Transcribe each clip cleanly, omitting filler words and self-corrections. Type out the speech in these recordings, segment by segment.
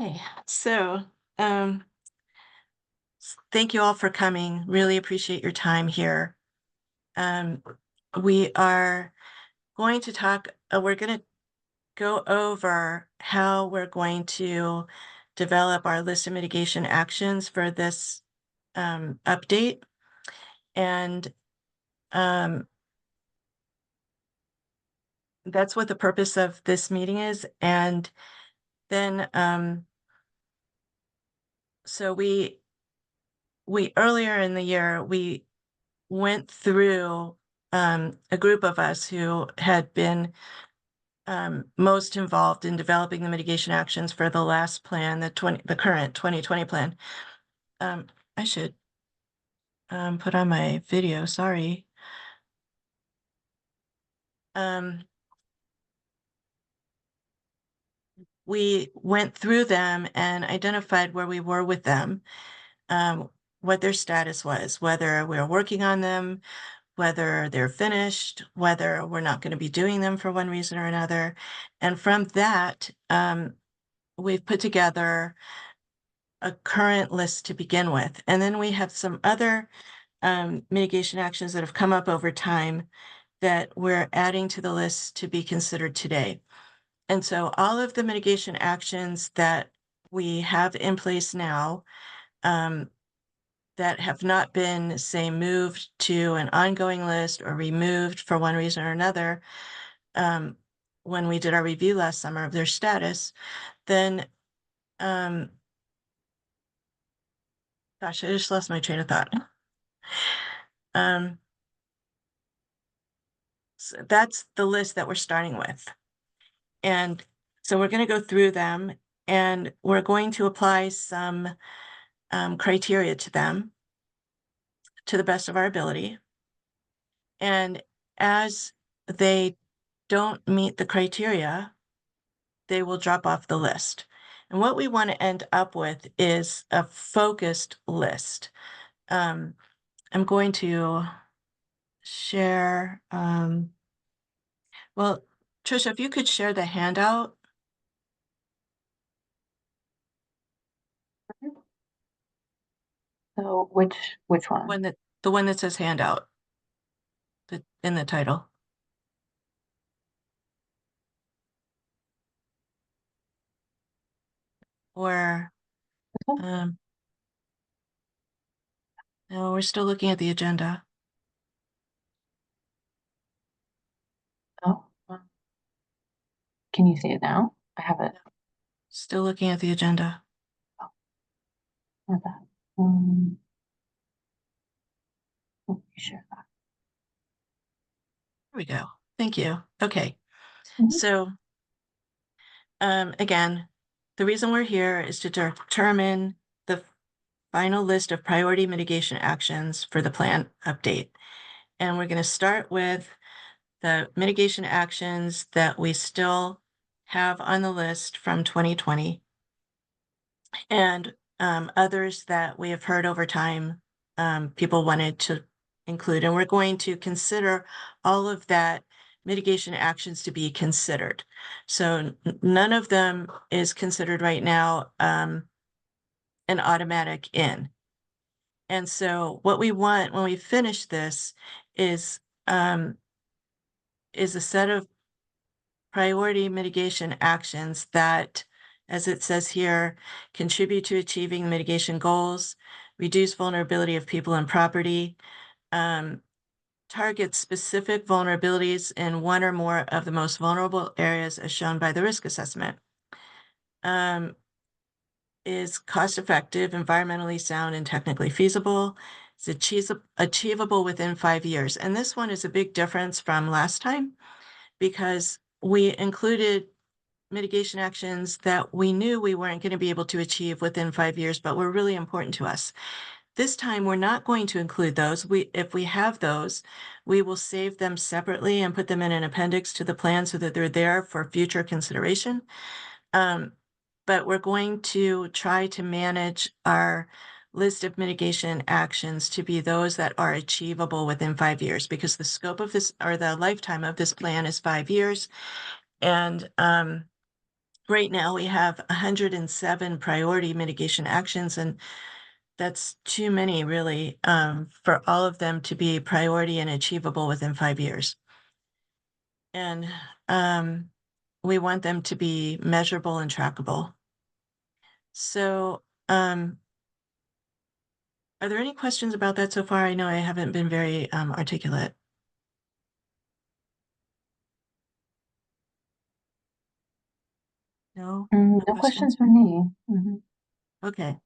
Okay, so um, thank you all for coming. Really appreciate your time here. Um, we are going to talk, we're going to go over how we're going to develop our list of mitigation actions for this update. And that's what the purpose of this meeting is. And then, so we earlier in the year, we went through a group of us who had been most involved in developing the mitigation actions for the last plan, the current 2020 plan. I should put on my video, sorry. We went through them and identified where we were with them, what their status was, whether we were working on them, whether they're finished, whether we're not going to be doing them for one reason or another. And from that, we've put together a current list to begin with. And then we have some other mitigation actions that have come up over time that we're adding to the list to be considered today. And so all of the mitigation actions that we have in place now that have not been, say, moved to an ongoing list or removed for one reason or another, when we did our review last summer of their status, then, gosh, I just lost my train of thought. So that's the list that we're starting with. And so we're going to go through them and we're going to apply some criteria to them to the best of our ability. And as they don't meet the criteria, they will drop off the list. And what we want to end up with is a focused list. I'm going to share, well, Trisha, if you could share the handout. So which one? The one that says handout in the title. Or no, we're still looking at the agenda. Oh, can you see it now? I have it. Still looking at the agenda. Oh, not that. Let me share that. There we go. Thank you. Okay. Mhm. So again, the reason we're here is to determine the final list of priority mitigation actions for the plan update. And we're going to start with the mitigation actions that we still have on the list from 2020 and others that we have heard over time people wanted to include. And we're going to consider all of that mitigation actions to be considered. So none of them is considered right now an automatic in. And so what we want when we finish this is a set of priority mitigation actions that, as it says here, contribute to achieving mitigation goals, reduce vulnerability of people and property, target specific vulnerabilities in one or more of the most vulnerable areas as shown by the risk assessment, is cost effective, environmentally sound, and technically feasible. It's achievable within 5 years. And this one is a big difference from last time because we included mitigation actions that we knew we weren't going to be able to achieve within 5 years, but were really important to us. This time, we're not going to include those. If we have those, we will save them separately and put them in an appendix to the plan so that they're there for future consideration. But we're going to try to manage our list of mitigation actions to be those that are achievable within 5 years because the scope of this or the lifetime of this plan is 5 years. And right now we have 107 priority mitigation actions, and that's too many really, for all of them to be priority and achievable within 5 years. And we want them to be measurable and trackable. So, are there any questions about that so far? I know I haven't been very articulate. No, no No questions questions? from me. Mhm. Okay.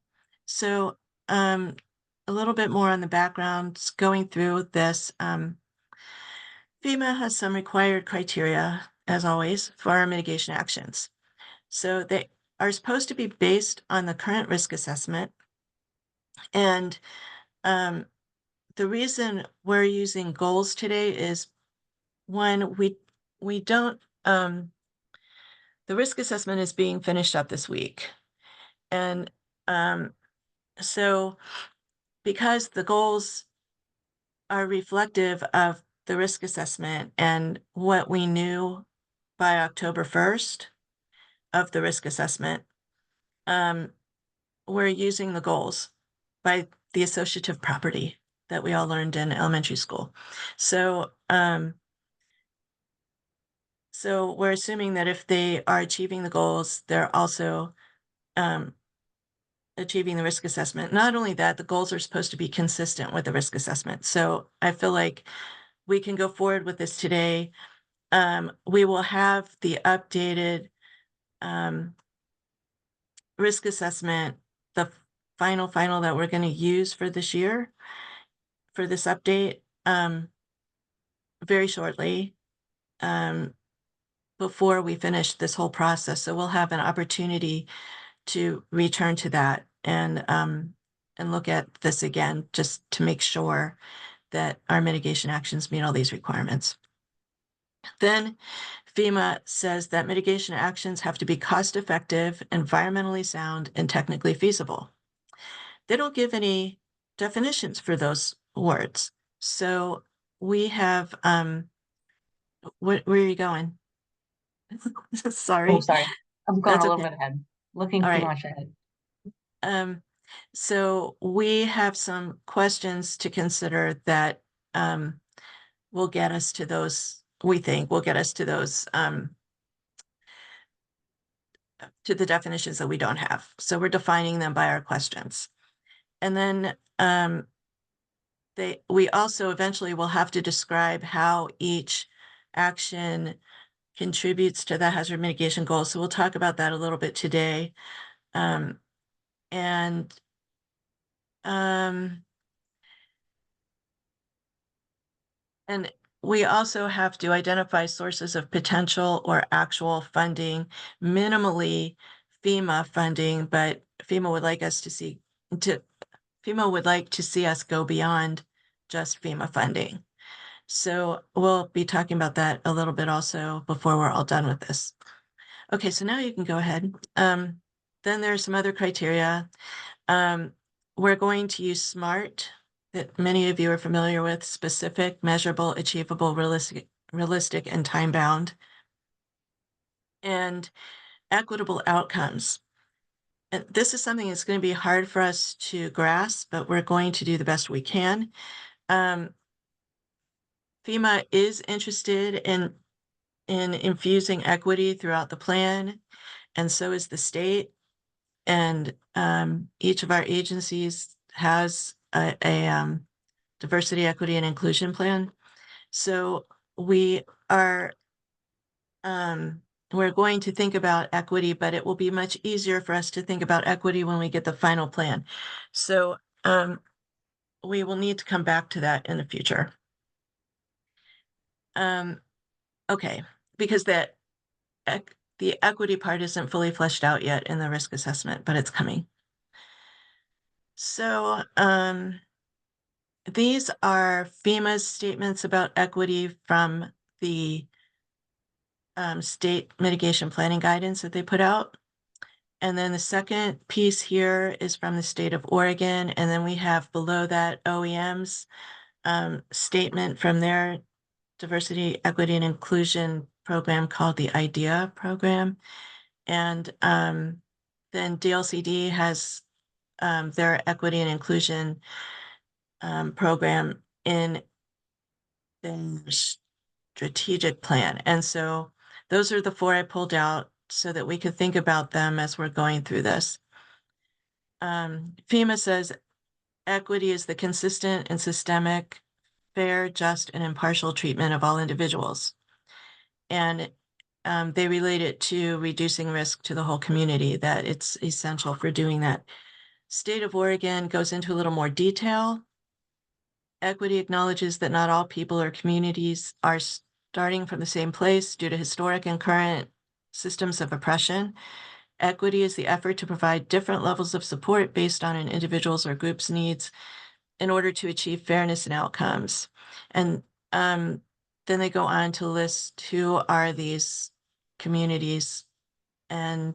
So, a little bit more on the background, going through this. FEMA has some required criteria, as always, for our mitigation actions. So they are supposed to be based on the current risk assessment. And the reason we're using goals today is one, we don't the risk assessment is being finished up this week. And um, so because the goals are reflective of the risk assessment and what we knew by October 1st of the risk assessment, um, we're using the goals by the associative property that we all learned in elementary school. So, so we're assuming that if they are achieving the goals, they're also um, achieving the risk assessment. Not only that, the goals are supposed to be consistent with the risk assessment. So I feel like we can go forward with this today. We will have the updated risk assessment, the final that we're going to use for this year, for this update, very shortly, before we finish this whole process. So we'll have an opportunity to return to that and look at this again, just to make sure that our mitigation actions meet all these requirements. Then FEMA says that mitigation actions have to be cost effective, environmentally sound, and technically feasible. They don't give any definitions for those words. So we have, where are you going? Oh, Sorry, sorry. I'm going that's a little okay. bit ahead, looking All too right. much ahead. Um, so we have some questions to consider that will get us to those, we think will get us to the definitions that we don't have. So we're defining them by our questions. And then we also eventually will have to describe how each action contributes to the hazard mitigation goal. So we'll talk about that a little bit today. Um, and um, and we also have to identify sources of potential or actual funding, minimally FEMA funding, but FEMA would like us to see to FEMA would like to see us go beyond just FEMA funding. So we'll be talking about that a little bit also before we're all done with this. Okay, so now you can go ahead. Then there's some other criteria. Um, we're going to use SMART that many of you are familiar with: specific, measurable, achievable, realistic, and time bound, and equitable outcomes. And this is something that's going to be hard for us to grasp, but we're going to do the best we can. FEMA is interested in infusing equity throughout the plan, and so is the state. And each of our agencies has a diversity, equity, and inclusion plan. So we are we're going to think about equity, but it will be much easier for us to think about equity when we get the final plan. So we will need to come back to that in the future. Okay, because the equity part isn't fully fleshed out yet in the risk assessment, but it's coming. So these are FEMA's statements about equity from the state mitigation planning guidance that they put out. And then the second piece here is from the state of Oregon. And then we have below that OEM's statement from their diversity, equity, and inclusion program called the IDEA program. And then DLCD has their equity and inclusion program in their strategic plan. And so those are the four I pulled out so that we could think about them as we're going through this. FEMA says equity is the consistent and systemic, fair, just, and impartial treatment of all individuals. And they relate it to reducing risk to the whole community, that it's essential for doing that. State of Oregon goes into a little more detail. Equity acknowledges that not all people or communities are starting from the same place due to historic and current systems of oppression. Equity is the effort to provide different levels of support based on an individual's or group's needs in order to achieve fairness in outcomes. And then they go on to list who are these communities. And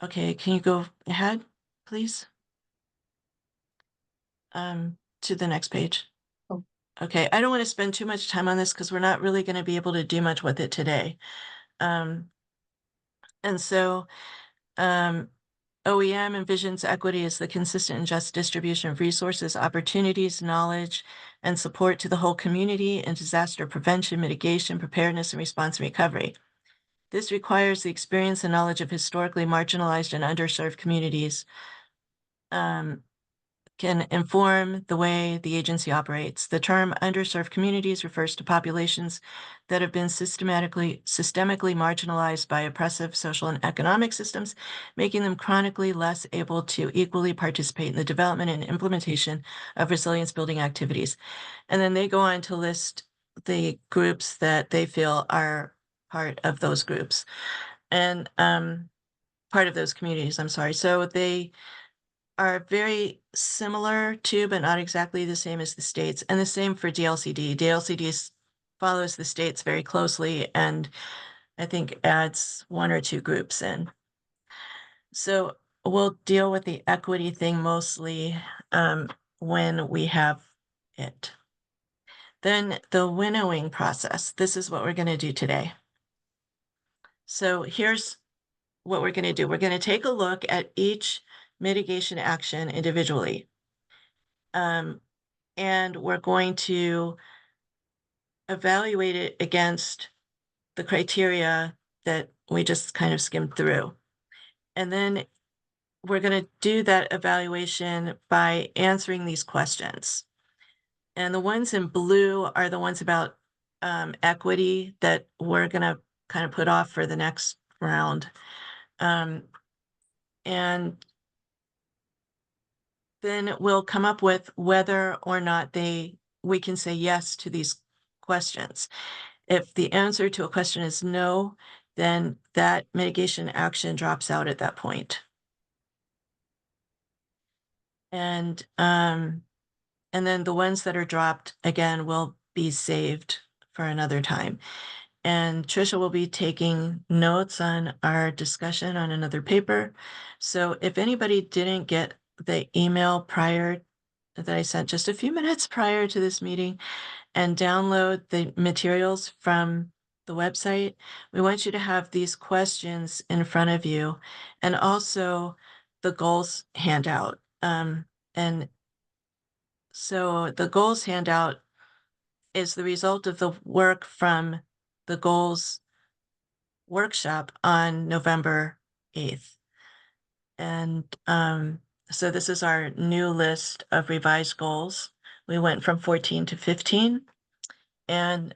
okay, can you go ahead, please? To the next page. Oh. Okay, I don't want to spend too much time on this because we're not really going to be able to do much with it today. And so OEM envisions equity as the consistent and just distribution of resources, opportunities, knowledge, and support to the whole community in disaster prevention, mitigation, preparedness, and response and recovery. This requires the experience and knowledge of historically marginalized and underserved communities, can inform the way the agency operates. The term underserved communities refers to populations that have been systemically marginalized by oppressive social and economic systems, making them chronically less able to equally participate in the development and implementation of resilience building activities. And then they go on to list the groups that they feel are part of those groups and part of those communities, I'm sorry. So they are very similar to, but not exactly the same as the states, and the same for DLCD. DLCD follows the states very closely and I think adds one or two groups in. So we'll deal with the equity thing mostly when we have it. Then the winnowing process. This is what we're going to do today. So here's what we're going to do. We're going to take a look at each mitigation action individually. And we're going to evaluate it against the criteria that we just kind of skimmed through. And then we're going to do that evaluation by answering these questions. And the ones in blue are the ones about equity that we're going to kind of put off for the next round. And then we'll come up with whether or not we can say yes to these questions. If the answer to a question is no, then that mitigation action drops out at that point. And then the ones that are dropped, again, will be saved for another time. And Trisha will be taking notes on our discussion on another paper. So if anybody didn't get the email prior that I sent just a few minutes prior to this meeting and download the materials from the website, we want you to have these questions in front of you and also the goals handout. And so the goals handout is the result of the work from the goals workshop on November 8th. And so this is our new list of revised goals. We went from 14 to 15. And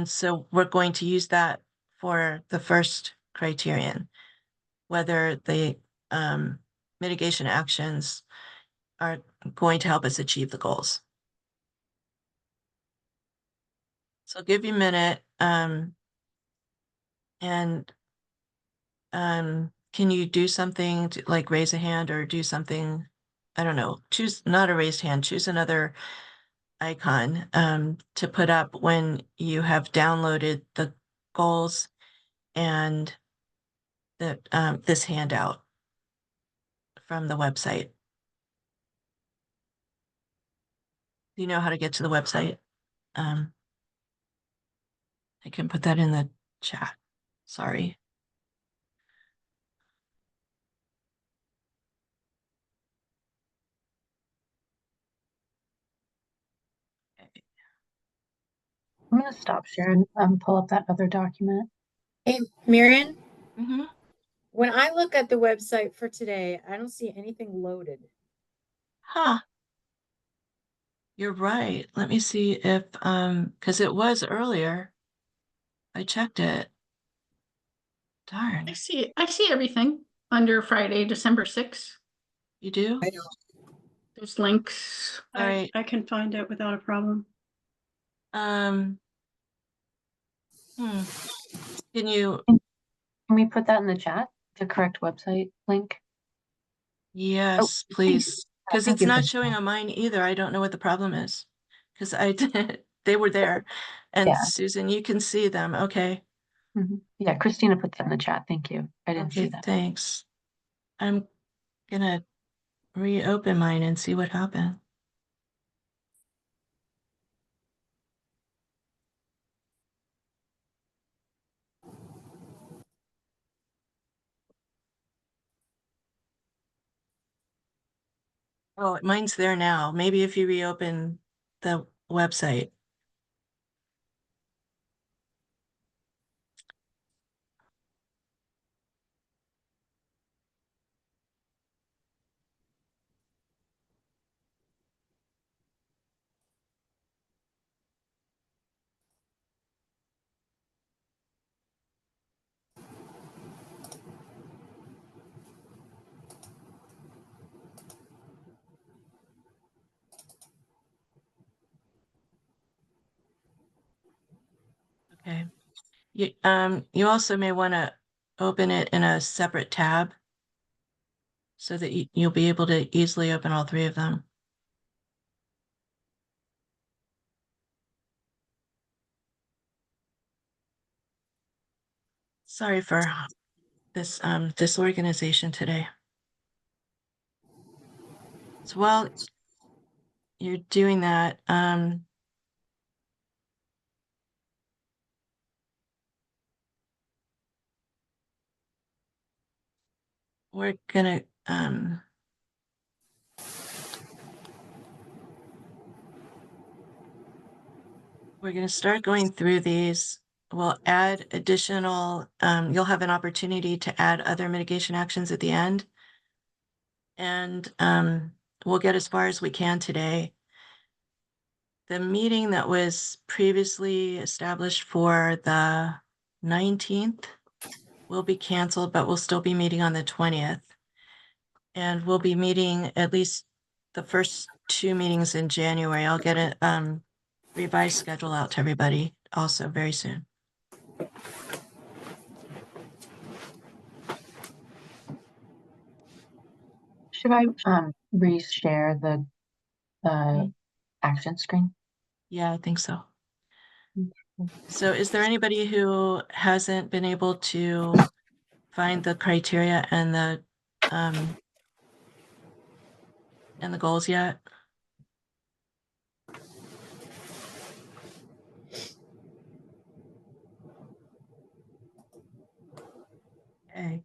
so we're going to use that for the first criterion, whether the mitigation actions are going to help us achieve the goals. So I'll give you a minute. And can you do something to, like raise a hand or do something? I don't know, choose not a raised hand, choose another icon to put up when you have downloaded the goals and this handout from the website. Do you know how to get to the website? I can put that in the chat. Sorry. I'm gonna stop sharing and pull up that other document. Hey, Miriam, Mm-hmm. when I look at the website for today, I don't see anything loaded. Huh. You're right. Let me see if, because it was earlier. I checked it. Darn. I see everything under Friday, December 6th. You do? There's links. All right. I can find it without a problem. Hmm. Can you, Can we put that in the chat? The correct website link? yes, thank please. Because thank it's you for not that. showing on mine either. I don't know what the problem is. Because I did, they were there. And Yeah. Susan, you can see them. Okay. Yeah, Christina put that in the chat. Thank you. I didn't see Okay, that. thanks. I'm gonna reopen mine and see what happened. Oh, mine's there now. Maybe if you reopen the website. Okay. You also may want to open it in a separate tab so that you'll be able to easily open all three of them. Sorry for this disorganization today. So while you're doing that, we're gonna start going through these. We'll add additional, you'll have an opportunity to add other mitigation actions at the end. And we'll get as far as we can today. The meeting that was previously established for the 19th will be canceled, but we'll still be meeting on the 20th. And we'll be meeting at least the first two meetings in January. I'll get a revised schedule out to everybody also very soon. Should I reshare the action screen? Yeah, I think so. Mm-hmm. So is there anybody who hasn't been able to find the criteria and the goals yet? Okay.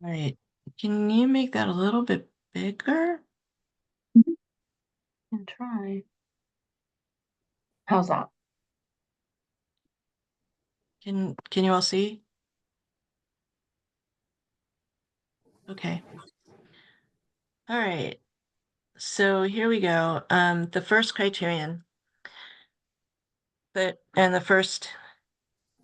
Right. Can you make that a little bit bigger? Can try. How's that? Can you all see? Okay. All right. So here we go. The first criterion, and the first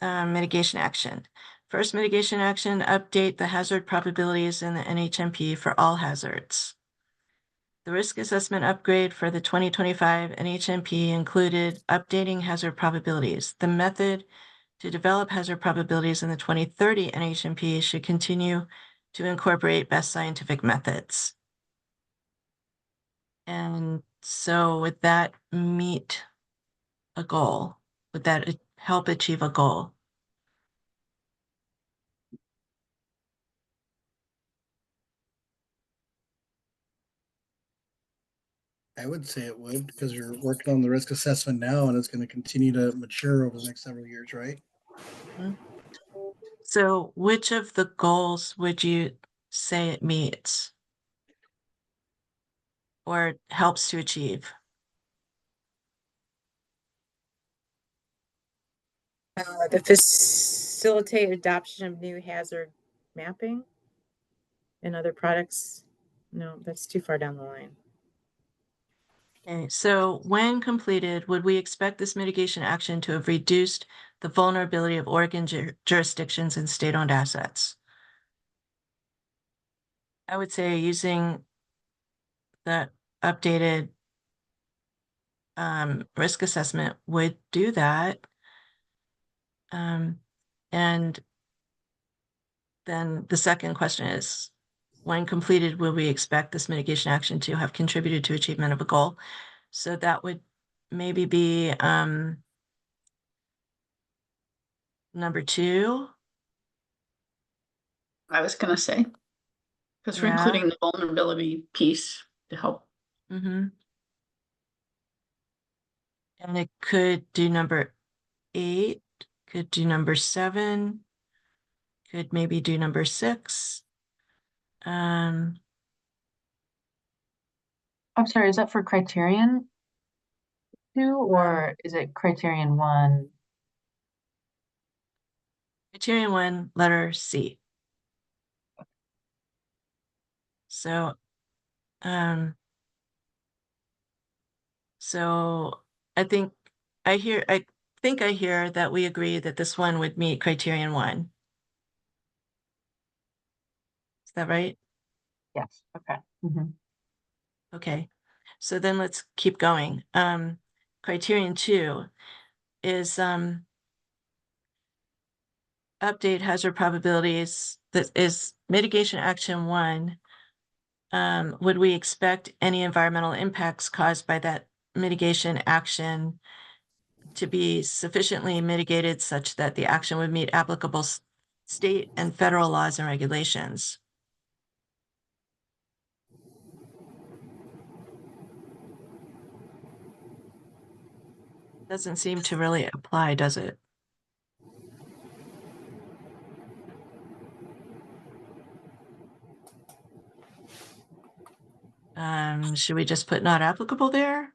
mitigation action. First mitigation action, update the hazard probabilities in the NHMP for all hazards. The risk assessment upgrade for the 2025 NHMP included updating hazard probabilities. The method to develop hazard probabilities in the 2030 NHMP should continue to incorporate best scientific methods. And So would that meet a goal? Would that help achieve a goal? I would say it would, because you're working on the risk assessment now and it's going to continue to mature over the next several years, right? So which of the goals would you say it meets? Or helps to achieve? The facilitate adoption of new hazard mapping and other products. No, that's too far down the line. Okay, so when completed, would we expect this mitigation action to have reduced the vulnerability of Oregon jurisdictions and state-owned assets? I would say using the updated risk assessment would do that. And then the second question is, when completed, will we expect this mitigation action to have contributed to achievement of a goal? So that would maybe be number 2. I was gonna say. Because we're Yeah. including the vulnerability piece to help. Mm-hmm. And it could do number 8, could do number 7, could maybe do number 6. I'm sorry, is that for criterion 2 or is it criterion 1? Criterion 1, letter C. So, so I think I hear that we agree that this one would meet criterion 1. Is that right? Yes, okay. Mhm. Okay, so then let's keep going. Criterion 2 is update hazard probabilities. That is mitigation action 1. Would we expect any environmental impacts caused by that mitigation action to be sufficiently mitigated such that the action would meet applicable state and federal laws and regulations? Doesn't seem to really apply, does it? Should we just put not applicable there?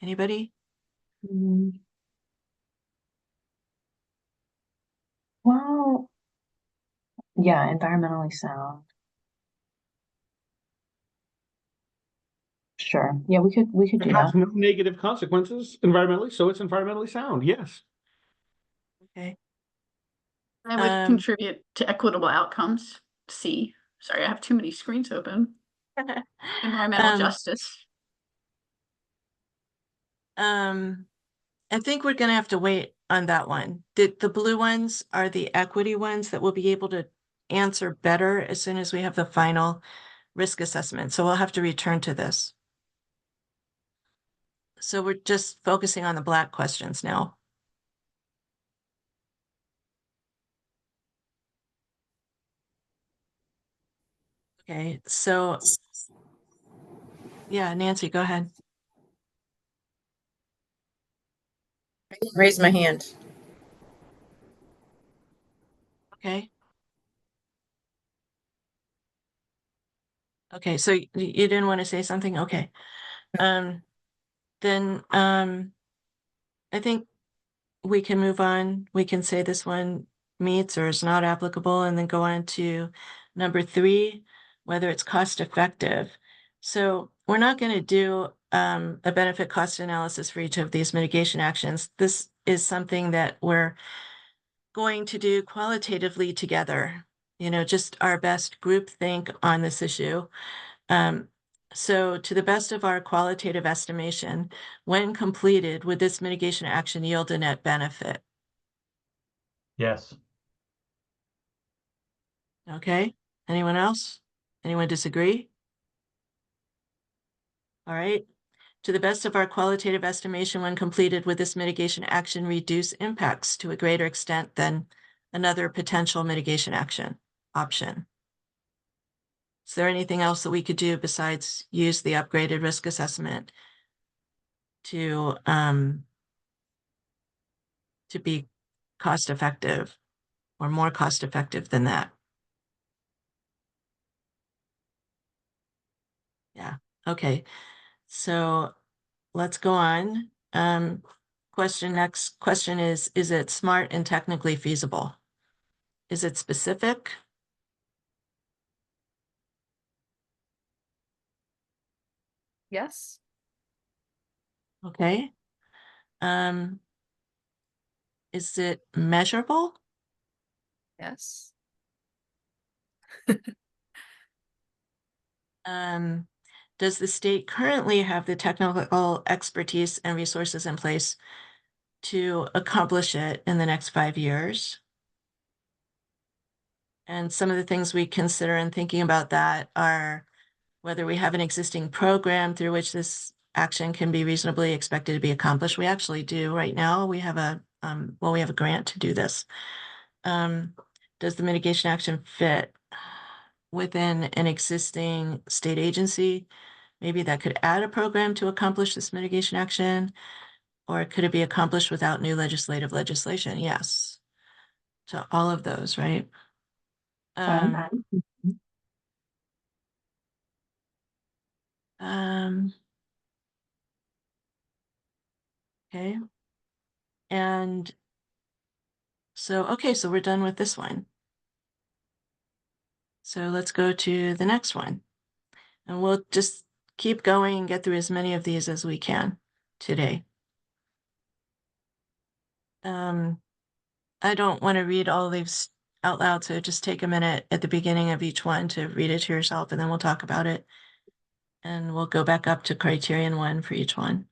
Anybody? Mm. Well, yeah, environmentally sound. Sure. Yeah, we could It do has that. no negative consequences environmentally, so it's environmentally sound, yes. Okay. I would contribute to equitable outcomes. C. Sorry, I have too many screens open. Environmental justice. I think we're gonna have to wait on that one. The blue ones are the equity ones that we'll be able to answer better as soon as we have the final risk assessment. So we'll have to return to this. So we're just focusing on the black questions now. Okay, so yeah, Nancy, go ahead. Raise my hand. Okay. Okay, so you didn't want to say something? Okay. Then I think we can move on. We can say this one meets or is not applicable and then go on to number 3, whether it's cost effective. So we're not going to do a benefit cost analysis for each of these mitigation actions. This is something that we're going to do qualitatively together, just our best group think on this issue. So to the best of our qualitative estimation, when completed, would this mitigation action yield a net benefit? Yes. Okay, anyone else? Anyone disagree? All right, To the best of our qualitative estimation, when completed, would this mitigation action reduce impacts to a greater extent than another potential mitigation action option? Is there anything else that we could do besides use the upgraded risk assessment to be cost effective or more cost effective than that? Yeah, okay. So let's go on. Next question is it smart and technically feasible? Is it specific? Yes. Okay. Is it measurable? Yes. Does the state currently have the technical expertise and resources in place to accomplish it in the next 5 years? And some of the things we consider in thinking about that are whether we have an existing program through which this action can be reasonably expected to be accomplished. We actually do right now. We have a we have a grant to do this. Does the mitigation action fit within an existing state agency? Maybe that could add a program to accomplish this mitigation action, or could it be accomplished without new legislation? Yes. To all of those, right? Okay. And so, okay, so we're done with this one. So let's go to the next one. And we'll just keep going and get through as many of these as we can today. I don't want to read all these out loud, so just take a minute at the beginning of each one to read it to yourself, and then we'll talk about it. And we'll go back up to criterion 1 for each one.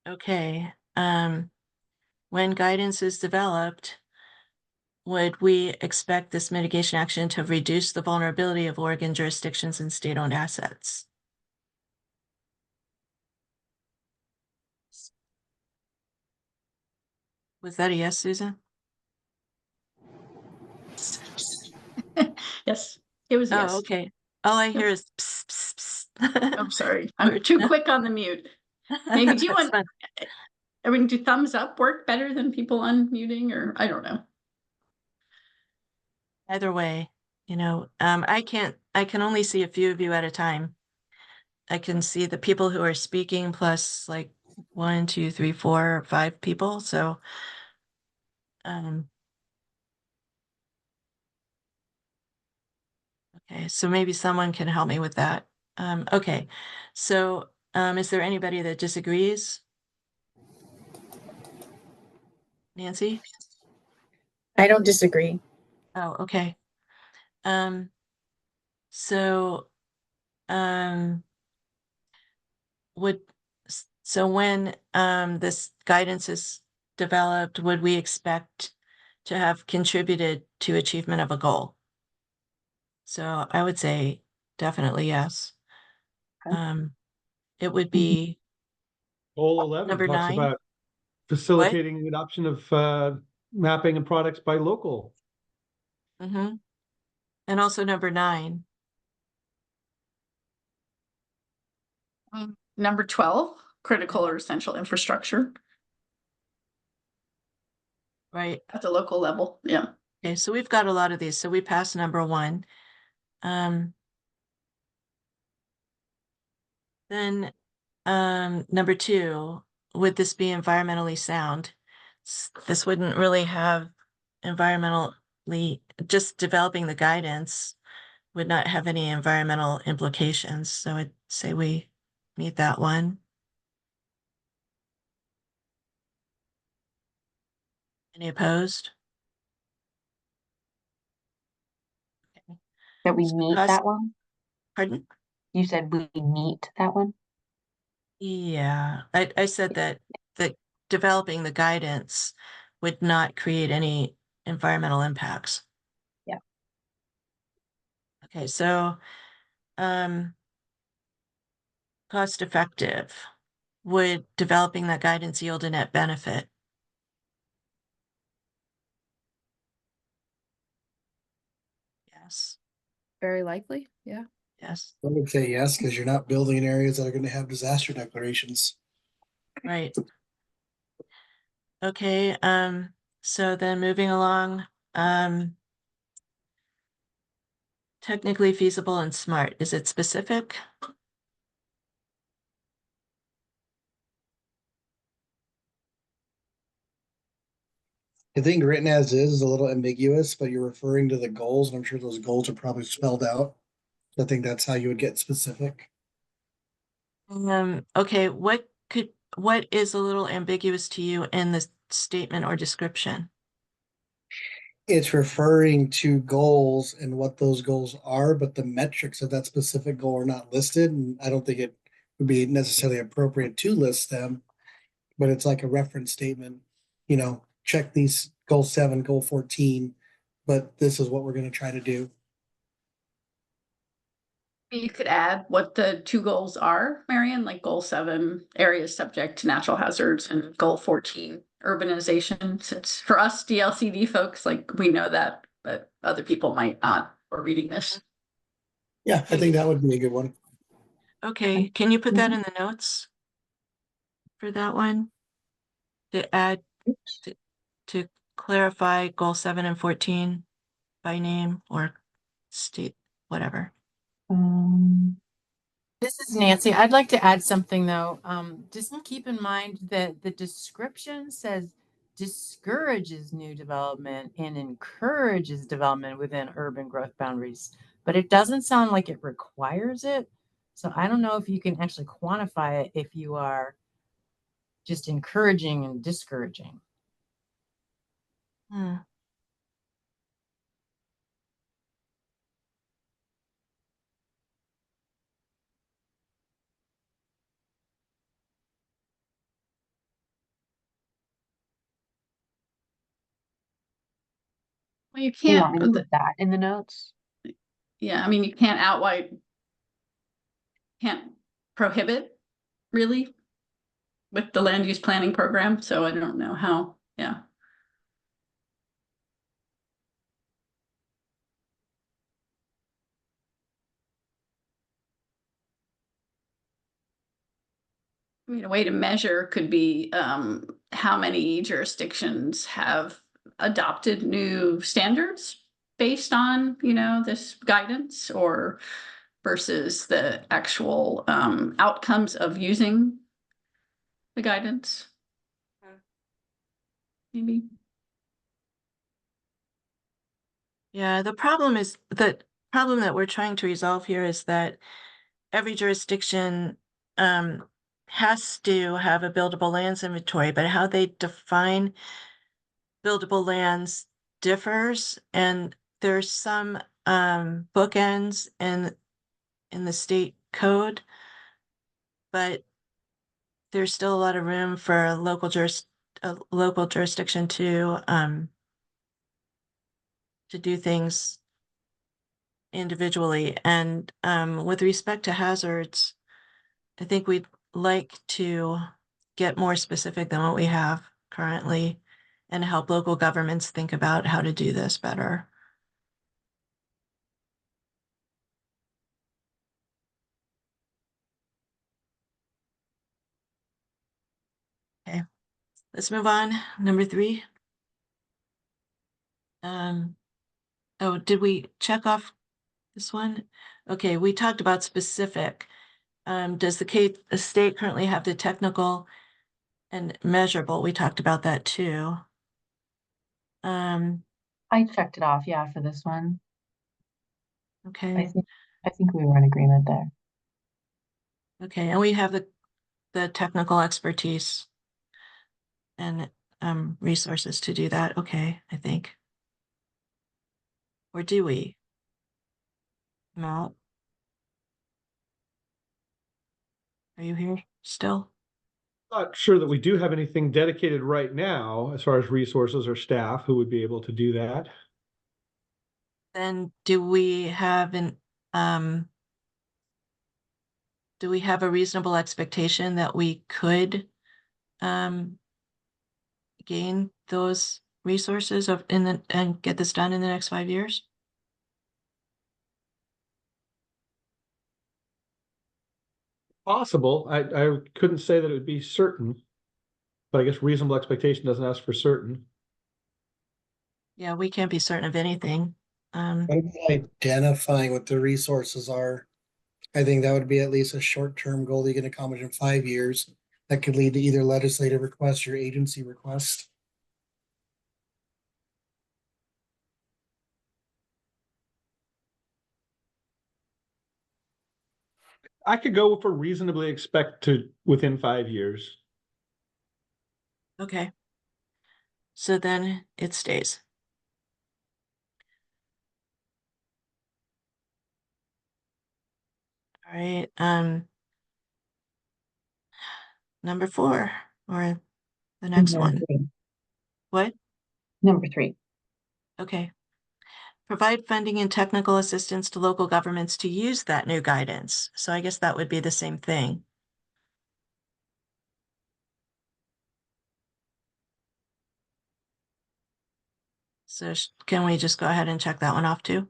Okay, when guidance is developed, would we expect this mitigation action to reduce the vulnerability of Oregon jurisdictions and state-owned assets? Was that a yes, Susan? Yes, it was yes. Oh, okay. All I hear is pss, pss, pss. I'm sorry. I'm too quick on the mute. Maybe do you That's want, fine. I mean, do thumbs up work better than people unmuting, or I don't know. Either way, I can only see a few of you at a time. I can see the people who are speaking plus like 1, 2, 3, 4, 5 people. So, okay, so maybe someone can help me with that. Okay, so is there anybody that disagrees? Nancy? I don't disagree. Oh, okay. So, when this guidance is developed, would we expect to have contributed to achievement of a goal? So I would say definitely yes. Okay. It would be Goal 11 number talks 9. about facilitating the adoption of mapping and products by local. Mm-hmm. And also number 9. Number 12, critical or essential infrastructure Right. at the local level. Yeah. Okay, so we've got a lot of these. So we passed number 1. Then number 2, would this be environmentally sound? This wouldn't really have environmentally, just developing the guidance would not have any environmental implications. So I'd say we meet that one. Any opposed? That we meet Cost- that one? Pardon? You said we meet that one? Yeah, I said that developing the guidance would not create any environmental impacts. Yeah. Okay, so, cost effective. Would developing that guidance yield a net benefit? Yes, Very likely, yeah. yes, I would say yes, because you're not building in areas that are going to have disaster declarations. right. Okay, so then moving along, technically feasible and smart, is it specific? I think written as is a little ambiguous, but you're referring to the goals, and I'm sure those goals are probably spelled out. So I think that's how you would get specific. Okay, what is a little ambiguous to you in the statement or description? It's referring to goals and what those goals are, but the metrics of that specific goal are not listed. And I don't think it would be necessarily appropriate to list them, but it's like a reference statement, check these goal 7, goal 14, but this is what we're going to try to do. You could add what the two goals are, Marion, like goal 7, areas subject to natural hazards, and goal 14, urbanization. Since for us DLCD folks, like we know that, but other people might not or reading this. Yeah, I think that would be a good one. Okay, can you put that in the notes for that one? To add, to clarify goal 7 and 14 by name or state, whatever. This is Nancy. I'd like to add something though. Just keep in mind that the description says discourages new development and encourages development within urban growth boundaries, but it doesn't sound like it requires it. So I don't know if you can actually quantify it if you are just encouraging and discouraging. Hmm. Well, you Do you want me to can't, put that in the notes? yeah, I mean, you can't can't prohibit really with the land use planning program. So I don't know how, yeah. I mean, a way to measure could be how many jurisdictions have adopted new standards based on, this guidance, or versus the actual outcomes of using the guidance. Maybe. Yeah, the problem that we're trying to resolve here is that every jurisdiction has to have a buildable lands inventory, but how they define buildable lands differs, and there's some bookends in the state code, but there's still a lot of room for a local jurisdiction to do things individually. And with respect to hazards, I think we'd like to get more specific than what we have currently and help local governments think about how to do this better. Okay, let's move on. Number 3. Oh, did we check off this one? Okay, we talked about specific. Does the state currently have the technical and measurable? We talked about that too. I checked it off, yeah, for this one. Okay, I think we were in agreement there. okay, and we have the technical expertise and resources to do that. Okay, I think. Or do we? Matt? Are you here still? Not sure that we do have anything dedicated right now as far as resources or staff who would be able to do that. Then do we have a reasonable expectation that we could gain those resources and get this done in the next 5 years? Possible. I couldn't say that it would be certain, but I guess reasonable expectation doesn't ask for certain. Yeah, we can't be certain of anything. What about identifying what the resources are? I think that would be at least a short-term goal that you can accomplish in 5 years. That could lead to either legislative request or agency request. I could go for reasonably expect to within 5 years. Okay. So then it stays. All right, number 4 or the next Number one. three. What? Number 3. Okay. Provide funding and technical assistance to local governments to use that new guidance. So I guess that would be the same thing. So can we just go ahead and check that one off too?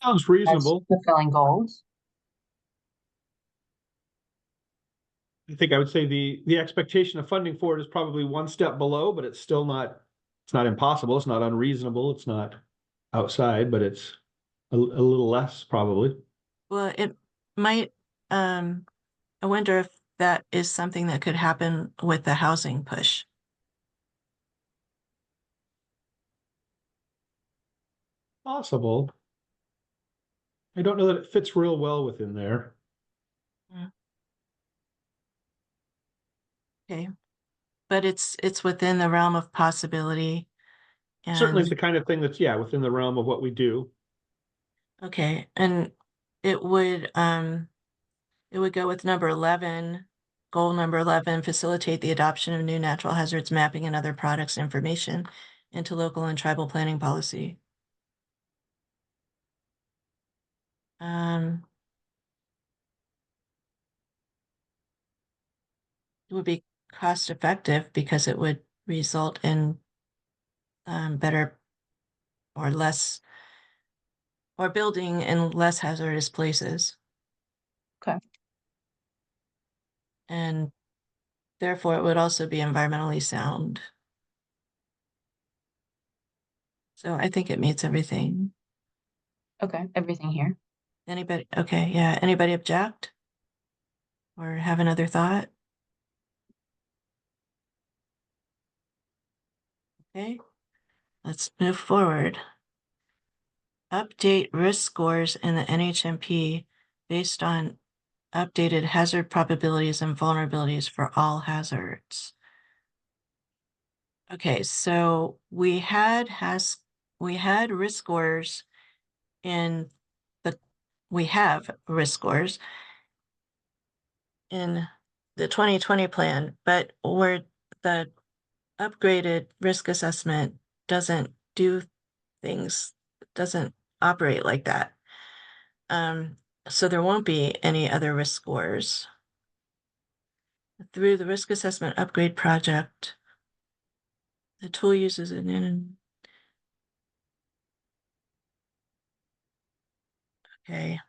Sounds As reasonable. fulfilling goals. I think I would say the expectation of funding for it is probably one step below, but it's still not, it's not impossible. It's not unreasonable. It's not outside, but it's a little less probably. Well, it might, I wonder if that is something that could happen with the housing push. Possible. I don't know that it fits real well within there. Okay. But it's within the realm of possibility. Certainly it's And the kind of thing that's, yeah, within the realm of what we do. okay, and it would go with number 11, goal number 11, facilitate the adoption of new natural hazards mapping and other products information into local and tribal planning policy. It would be cost effective because it would result in better or less or building in less hazardous places. Okay. And therefore it would also be environmentally sound. So I think it meets everything. Okay. Everything here. Anybody? Okay, yeah. Anybody object? Or have another thought? Okay, let's move forward. Update risk scores in the NHMP based on updated hazard probabilities and vulnerabilities for all hazards. Okay, so we had risk scores in we have risk scores in the 2020 plan, but where the upgraded risk assessment doesn't do things, doesn't operate like that. So there won't be any other risk scores. Through the risk assessment upgrade project, the tool uses it in. Okay.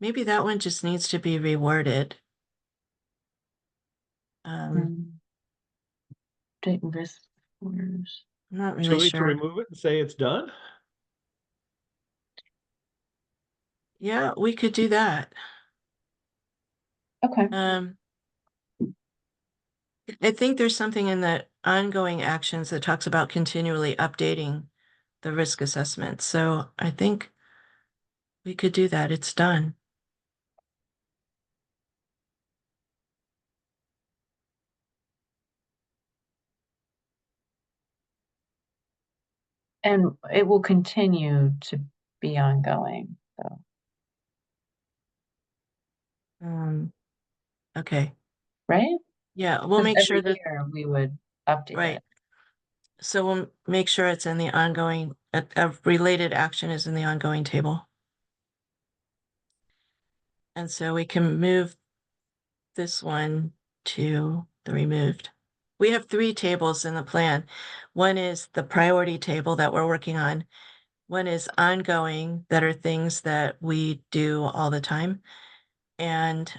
Maybe that one just needs to be reworded. Update risk scores. I'm not Too really late to sure. remove it and say it's done. Yeah, we could do that. Okay. I think there's something in the ongoing actions that talks about continually updating the risk assessment. So I think We could do that. It's done. And it will continue to be ongoing, so. Okay. Right? Yeah, we'll 'Cause make sure every that, year we would update right. it. So we'll make sure it's in the ongoing, a related action is in the ongoing table. And so we can move this one to the removed. We have 3 tables in the plan. One is the priority table that we're working on. One is ongoing, that are things that we do all the time. And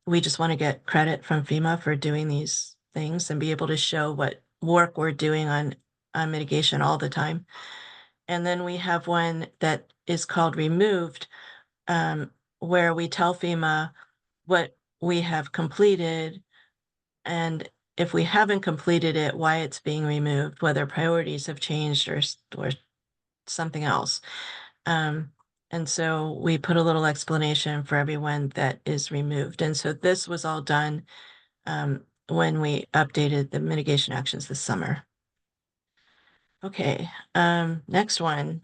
we just want to get credit from FEMA for doing these things and be able to show what work we're doing on mitigation all the time. And then we have one that is called removed, where we tell FEMA what we have completed, and if we haven't completed it, why it's being removed, whether priorities have changed or something else. And so we put a little explanation for everyone that is removed. And so this was all done when we updated the mitigation actions this summer. Okay, next one.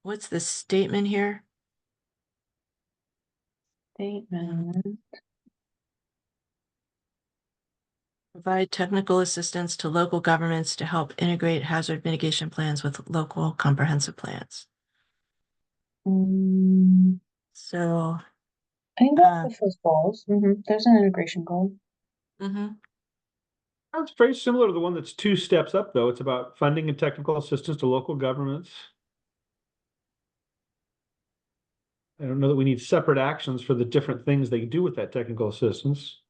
What's the statement here? Statement. Provide technical assistance to local governments to help integrate hazard mitigation plans with local comprehensive plans. So, I think that's the first goals. There's an integration goal. mhm. That's very similar to the one that's 2 steps up, though. It's about funding and technical assistance to local governments. I don't know that we need separate actions for the different things they do with that technical assistance.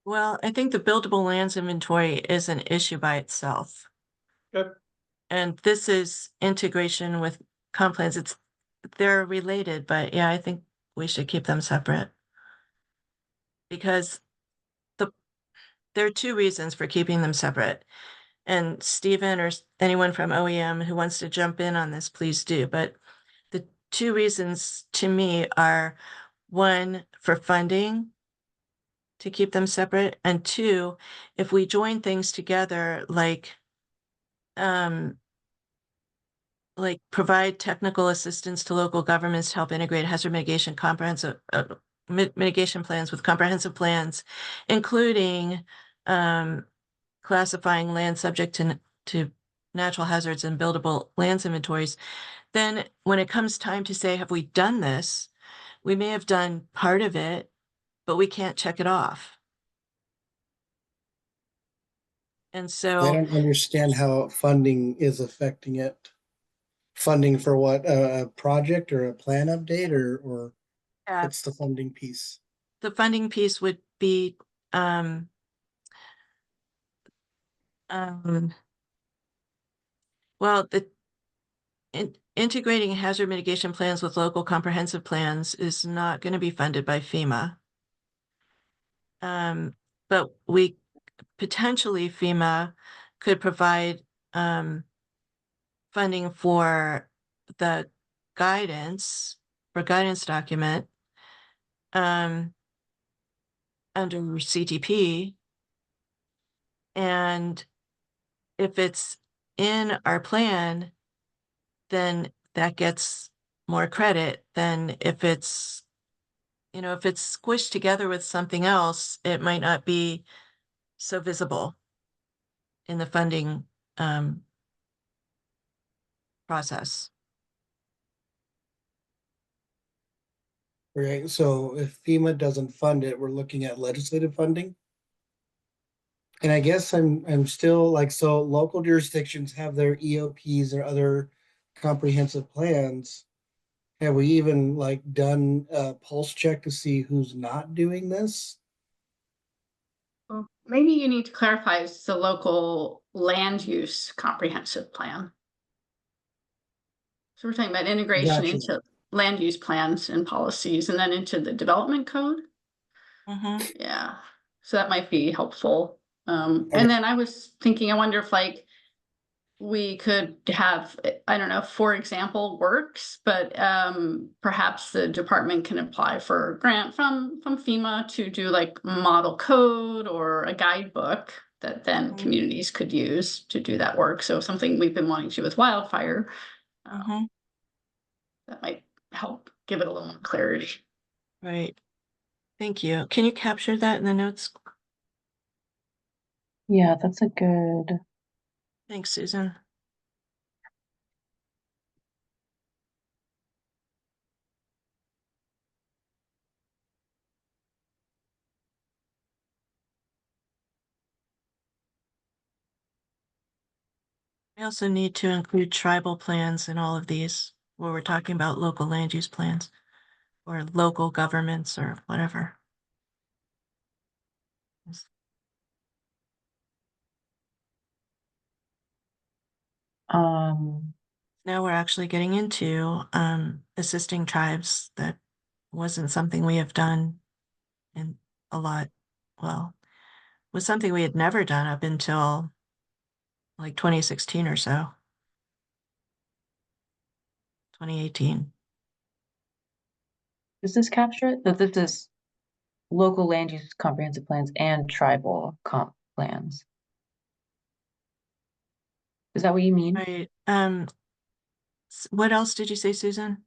Well, I think the buildable lands inventory is an issue by itself. Yep. And this is integration with comp plans. They're related, but yeah, I think we should keep them separate. Because there are 2 reasons for keeping them separate. And Stephen or anyone from OEM who wants to jump in on this, please do. But the 2 reasons to me are, 1, for funding, to keep them separate, and 2, if we join things together, like provide technical assistance to local governments to help integrate hazard mitigation comprehensive mitigation plans with comprehensive plans, including classifying land subject to natural hazards and buildable lands inventories. Then when it comes time to say, have we done this? We may have done part of it, but we can't check it off. And I so, don't understand how funding is affecting it. Funding for what, a project or a plan update, or what's the funding piece? the funding piece would be well, integrating hazard mitigation plans with local comprehensive plans is not going to be funded by FEMA. But we potentially, FEMA could provide funding for the guidance document under CTP. And if it's in our plan, then that gets more credit than if it's, if it's squished together with something else, it might not be so visible in the funding process. Right, so if FEMA doesn't fund it, we're looking at legislative funding. And I guess I'm still like, so local jurisdictions have their EOPs or other comprehensive plans. Have we even like done a pulse check to see who's not doing this? Well, maybe you need to clarify it's the local land use comprehensive plan. So we're talking about integration Gotcha. into land use plans and policies and then into the development code. Yeah, so that might be helpful. Okay. And then I was thinking, I wonder if we could have, I don't know, for example, works, but perhaps the department can apply for a grant from FEMA to do like model code or a guidebook that then Mhm. communities could use to do that work. So something we've been wanting to do with wildfire, Mhm. that might help give it a little more clarity. Right. Thank you. Can you capture that in the notes? Yeah, that's a good. Thanks, Susan. We also need to include tribal plans in all of these, where we're talking about local land use plans or local governments or whatever. Now we're actually getting into assisting tribes. That wasn't something we have done in a lot. Well, was something we had never done up until like 2016 or so. 2018. Does this capture it? That this is local land use comprehensive plans and tribal comp plans. Is that what you mean? Right. What else did you say, Susan?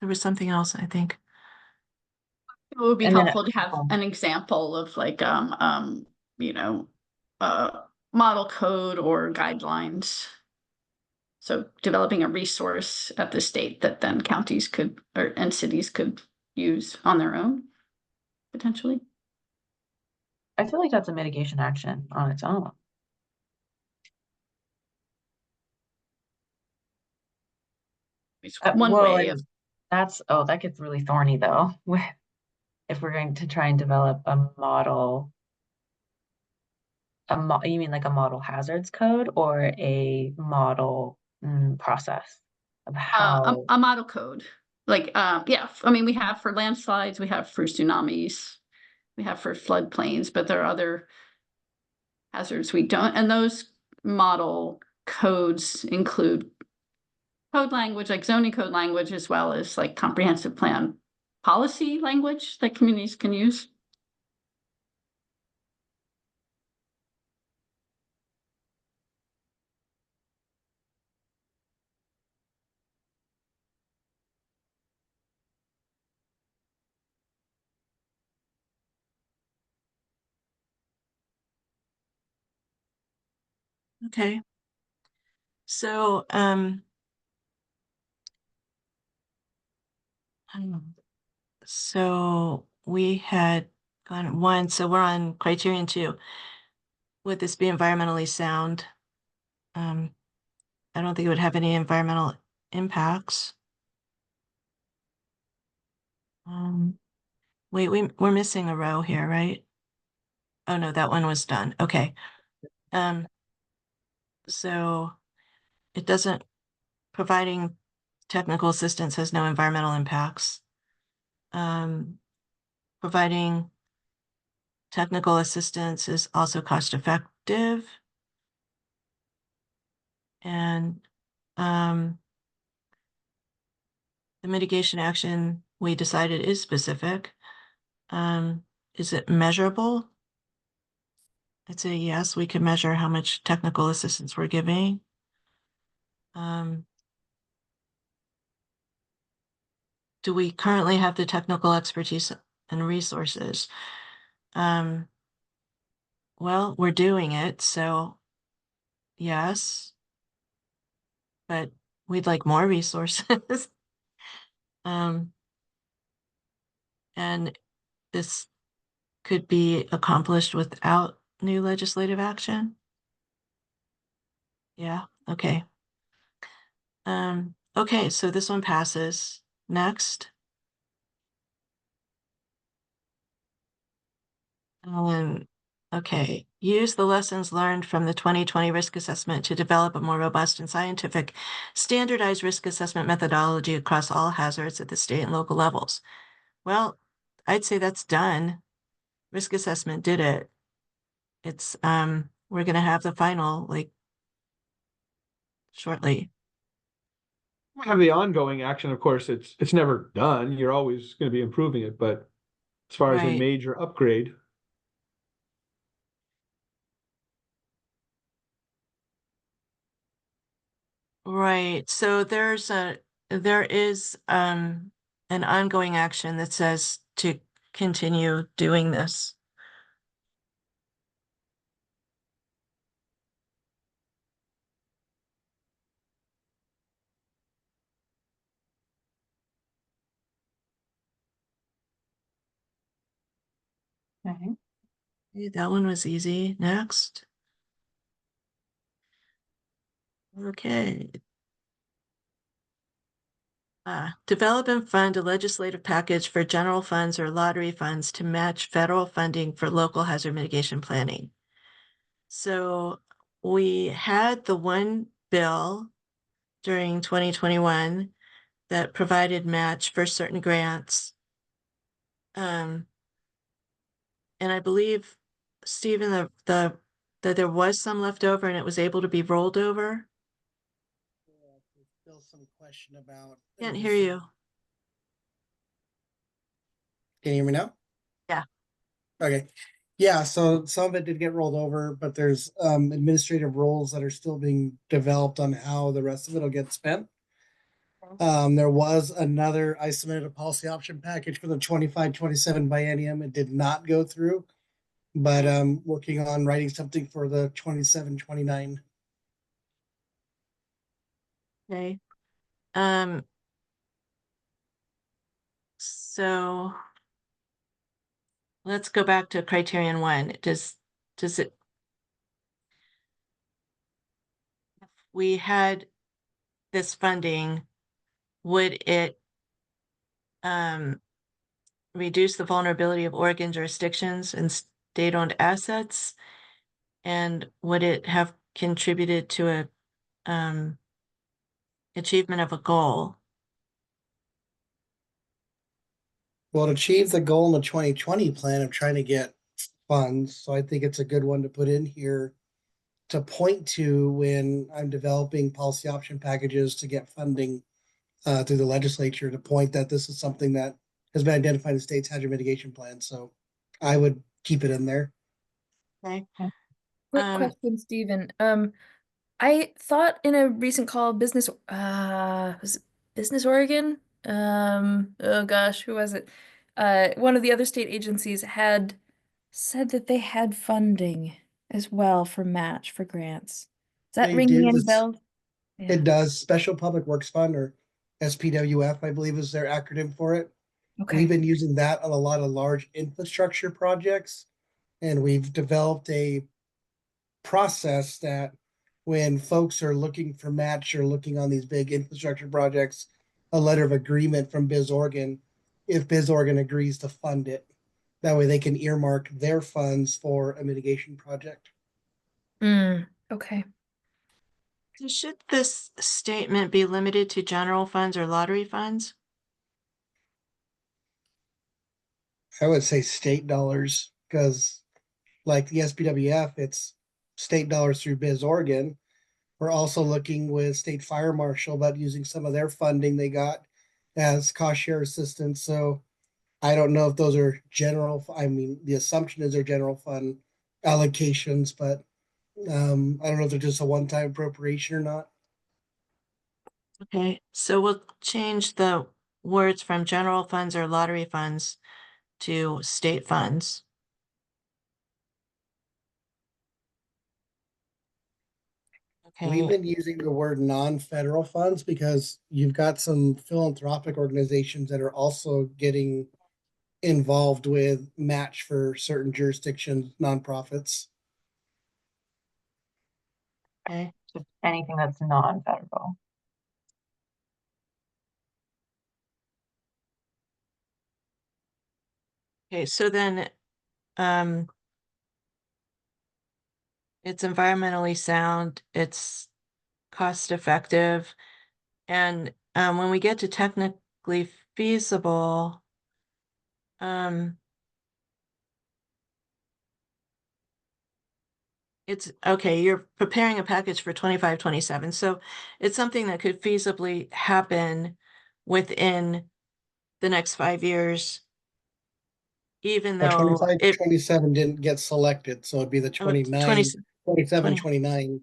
There was something else, I think. It would be And then helpful to have an example of like, you know, model code or guidelines. So developing a resource at the state that then counties could, and cities could use on their own, potentially. I feel like that's a mitigation action on its own. It's one Well, way of, that gets really thorny though. If we're going to try and develop a model, you mean like a model hazards code or a model process of how? a model code. Like, yeah, I mean, we have for landslides, we have for tsunamis, we have for floodplains, but there are other hazards we don't, and those model codes include code language, like zoning code language, as well as like comprehensive plan policy language that communities can use. Okay. So, so we had gone one, so we're on criterion 2. Would this be environmentally sound? I don't think it would have any environmental impacts. Wait, we're missing a row here, right? Oh no, that one was done. Okay. So it doesn't, providing technical assistance has no environmental impacts. Providing technical assistance is also cost effective. And the mitigation action we decided is specific. Is it measurable? I'd say yes, we can measure how much technical assistance we're giving. Do we currently have the technical expertise and resources? Well, we're doing it, so yes, but we'd like more resources. And this could be accomplished without new legislative action. Yeah, okay. Okay, so this one passes. Next. Okay, use the lessons learned from the 2020 risk assessment to develop a more robust and scientific standardized risk assessment methodology across all hazards at the state and local levels. Well, I'd say that's done. Risk assessment did it. It's we're gonna have the final, like, shortly. We have the ongoing action, of course, it's never done. You're always going to be improving it, but as far as a Right. major upgrade, Right, so there is an ongoing action that says to continue doing this. Okay. Okay, that one was easy. Next. Okay. Develop and fund a legislative package for general funds or lottery funds to match federal funding for local hazard mitigation planning. So we had the one bill during 2021 that provided match for certain grants. And I believe, Stephen, that there was some left over and it was able to be rolled over. There's still some question about. Can't hear you. Can you hear me now? Yeah. Okay. Yeah, so some of it did get rolled over, but there's administrative roles that are still being developed on how the rest of it will get spent. There was another, I submitted a policy option package for the 25-27 biennium. It did not go through, but working on writing something for the 27-29. Okay. So let's go back to criterion one. Does it, if we had this funding, would it reduce the vulnerability of Oregon jurisdictions and state-owned assets? And would it have contributed to a achievement of a goal? Well, it achieves the goal in the 2020 plan of trying to get funds. So I think it's a good one to put in here to point to when I'm developing policy option packages to get funding through the legislature, to point that this is something that has been identified in the state's hazard mitigation plan. So I would keep it in there. Okay. Quick Um, question, Stephen. I thought in a recent call, was it Business Oregon? Oh gosh, who was it? One of the other state agencies had said that they had funding as well for match for grants. Is that They ringing do. any bells? Yeah. It does. Special Public Works Fund, or SPWF, I believe is their acronym for it. We've Okay. been using that on a lot of large infrastructure projects, and we've developed a process that when folks are looking for match or looking on these big infrastructure projects, a letter of agreement from Biz Oregon, if Biz Oregon agrees to fund it. That way they can earmark their funds for a mitigation project. Okay. so should this statement be limited to general funds or lottery funds? I would say state dollars, because like the SPWF, it's state dollars through Biz Oregon. We're also looking with state fire marshal about using some of their funding they got as cost share assistance. So I don't know if those are general. I mean, the assumption is they're general fund allocations, but I don't know if they're just a one-time appropriation or not. Okay, so we'll change the words from general funds or lottery funds to state funds. We've Okay, been using the word non-federal funds because you've got some philanthropic organizations that are also getting involved with match for certain jurisdictions, nonprofits. okay, Just anything that's non-federal. okay, so then it's environmentally sound, it's cost effective, and when we get to technically feasible, um It's, okay, you're preparing a package for 25, 27. So it's something that could feasibly happen within the next 5 years, even Well, though 25, it, 27 didn't get selected, so it'd be the oh, 29, 27, 20, 29.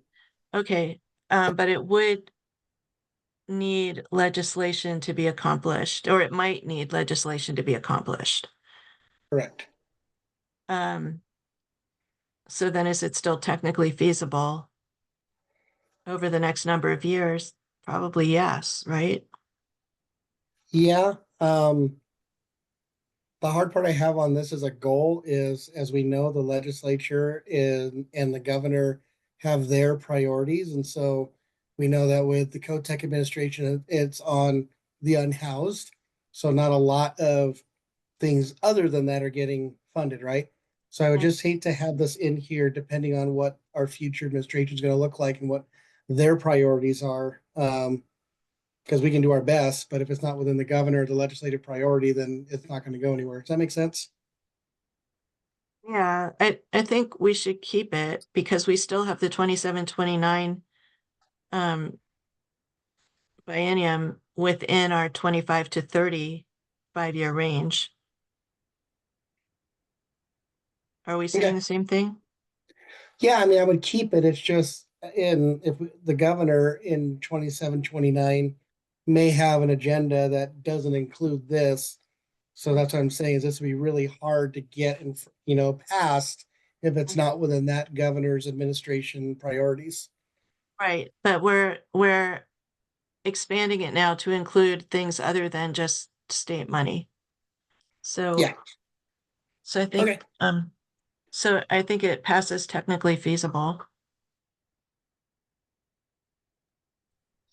okay, but it would need legislation to be accomplished, or it might need legislation to be accomplished. Correct. So then is it still technically feasible over the next number of years? Probably yes, right? Yeah, the hard part I have on this as a goal is, as we know, the legislature and the governor have their priorities. And so we know that with the co-tech administration, it's on the unhoused. So not a lot of things other than that are getting funded, right? So I would just hate to have this in here depending on what our future administration is going to look like and what their priorities are. Because we can do our best, but if it's not within the governor, the legislative priority, then it's not going to go anywhere. Does that make sense? Yeah, I think we should keep it because we still have the 27, 29 biennium within our 25 to 30 5-year range. Are we saying Okay. the same thing? Yeah, I mean, I would keep it. It's just the governor in 27, 29 may have an agenda that doesn't include this. So that's what I'm saying is this would be really hard to get past if it's not within that governor's administration priorities. Right, but we're expanding it now to include things other than just state money. So Yeah. so I think Okay. so I think it passes technically feasible.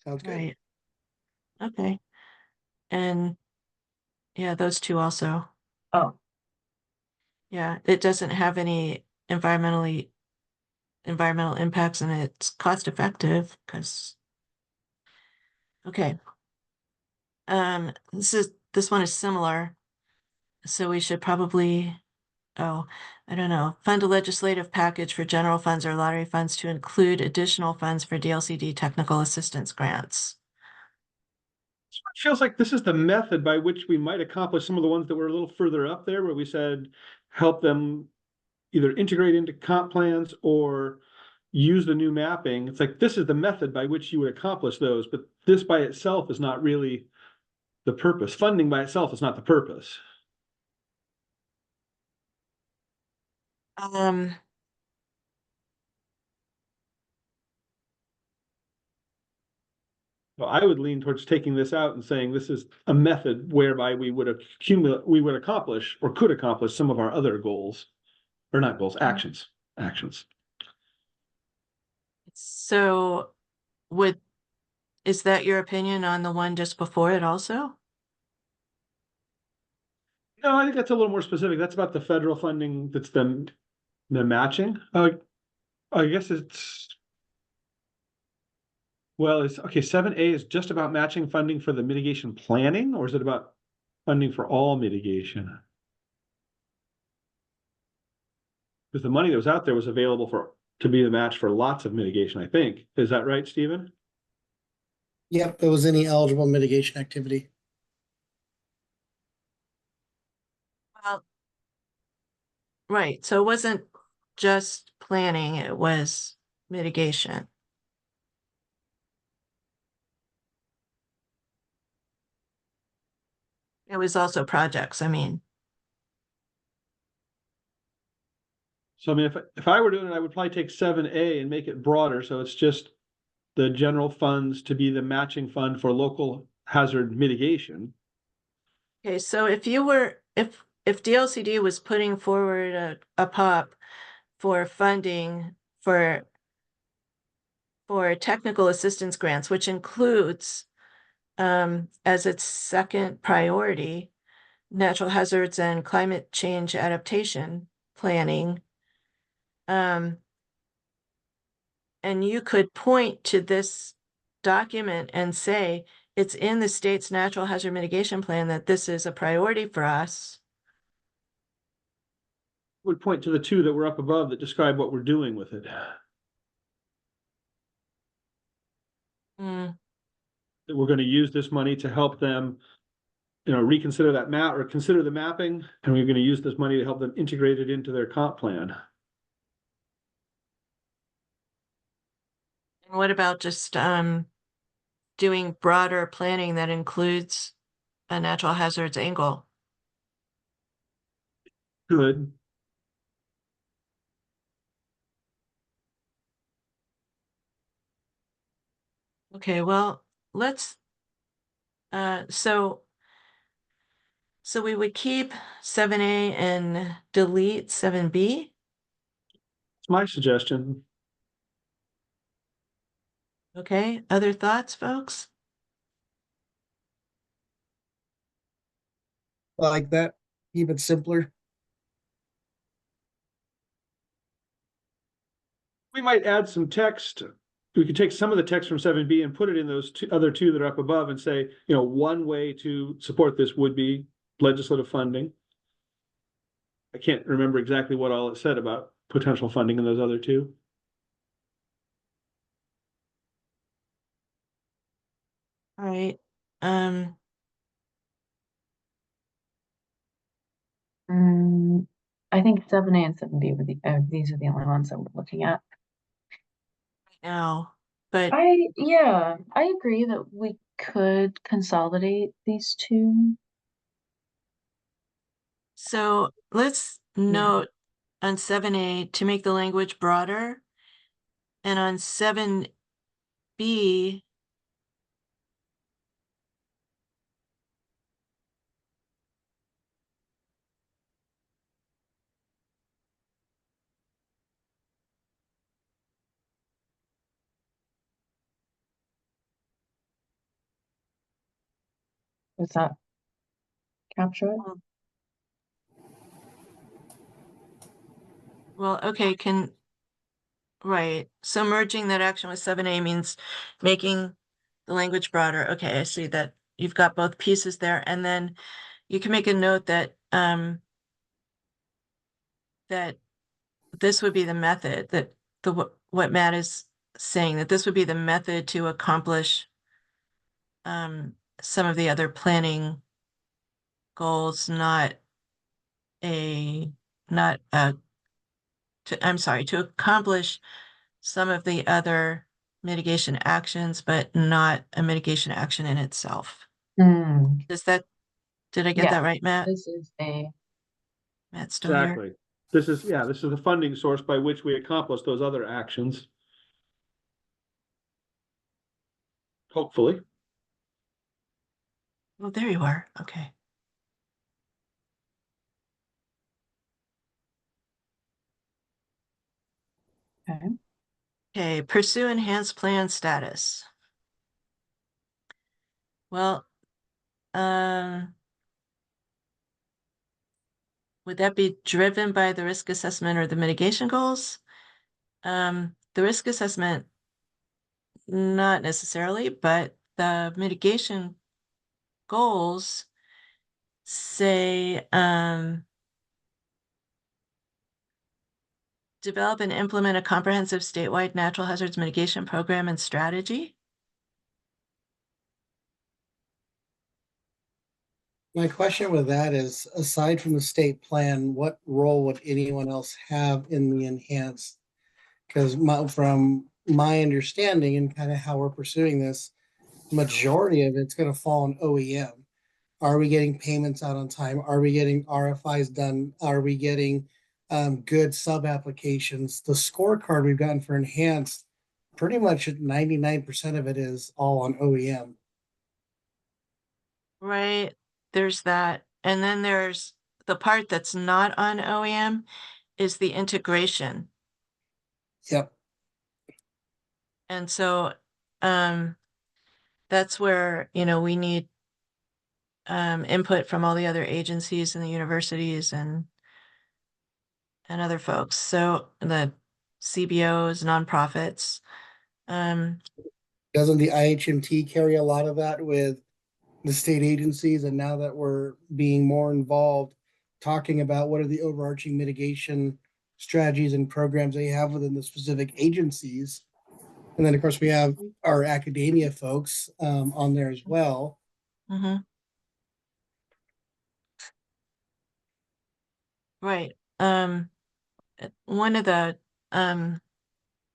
Sounds good. Right. Okay. And yeah, those two also. Oh, Yeah, it doesn't have any environmental impacts and it's cost effective because okay. This one is similar. So we should probably, oh, I don't know, fund a legislative package for general funds or lottery funds to include additional funds for DLCD technical assistance grants. It feels like this is the method by which we might accomplish some of the ones that were a little further up there, where we said help them either integrate into comp plans or use the new mapping. It's like this is the method by which you would accomplish those, but this by itself is not really the purpose. Funding by itself is not the purpose. Um, Well, I would lean towards taking this out and saying this is a method whereby we would accomplish or could accomplish some of our other goals, or not goals, actions. so is that your opinion on the one just before it also? No, I think that's a little more specific. That's about the federal funding. That's the matching. I guess it's okay. 7A is just about matching funding for the mitigation planning, or is it about funding for all mitigation? Because the money that was out there was available to be the match for lots of mitigation, I think. Is that right, Stephen? Yep, it was any eligible mitigation activity. Well, right. So it wasn't just planning, it was mitigation. It was also projects, I mean. So I mean, if I were doing it, I would probably take 7A and make it broader, so it's just the general funds to be the matching fund for local hazard mitigation. Okay, so if DLCD was putting forward a POP for funding for technical assistance grants, which includes as its second priority, natural hazards and climate change adaptation planning. And you could point to this document and say, it's in the state's natural hazard mitigation plan that this is a priority for us. would point to the two that were up above that describe what we're doing with it. Mm, That we're gonna use this money to help them, reconsider that map or consider the mapping, and we're gonna use this money to help them integrate it into their comp plan. and what about just doing broader planning that includes a natural hazards angle? Good. Okay, well, let's so we would keep 7A and delete 7B. It's my suggestion. Okay, other thoughts, folks? Like that, keep it simpler. We might add some text. We could take some of the text from 7B and put it in those other two that are up above and say, one way to support this would be legislative funding. I can't remember exactly what all it said about potential funding in those other two. All right. I think 7A and 7B were these are the only ones that we're looking at. Now, but I agree that we could consolidate these two. so let's note on 7A to make the language broader, and on 7B, Does that capture it? well, okay, right, so merging that action with 7A means making the language broader. Okay, I see that you've got both pieces there, and then you can make a note that that this would be the method, that what Matt is saying, that this would be the method to accomplish some of the other planning goals, not I'm sorry, to accomplish some of the other mitigation actions, but not a mitigation action in itself. Mm, Did I get yeah, that right, Matt? this is Matt's still here? Exactly. This is the funding source by which we accomplish those other actions. Hopefully. Oh, there you are. Okay. okay. Okay, pursue enhanced plan status. Well, would that be driven by the risk assessment or the mitigation goals? The risk assessment, not necessarily, but the mitigation goals say, develop and implement a comprehensive statewide natural hazards mitigation program and strategy. My question with that is, aside from the state plan, what role would anyone else have in the enhanced? Because from my understanding and kind of how we're pursuing this, majority of it's going to fall on OEM. Are we getting payments out on time? Are we getting RFIs done? Are we getting good sub applications? The scorecard we've gotten for enhanced, pretty much 99% of it is all on OEM. Right, there's that. And then there's the part that's not on OEM is the integration. Yep. And so that's where, we need input from all the other agencies and the universities and other folks. So the CBOs, nonprofits. Doesn't the IHMT carry a lot of that with the state agencies? And now that we're being more involved talking about what are the overarching mitigation strategies and programs they have within the specific agencies. And then, of course, we have our academia folks on there as well. Mm-hmm. Right. One of the,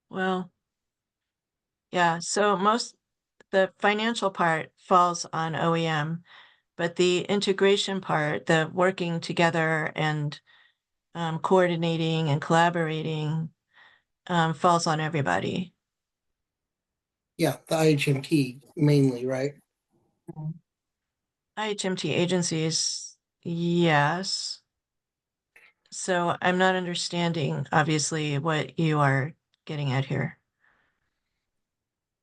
well, yeah, so the financial part falls on OEM, but the integration part, the working together and coordinating and collaborating, falls on everybody. Yeah, the IHMT mainly, right? IHMT agencies, yes. So I'm not understanding, obviously, what you are getting at here.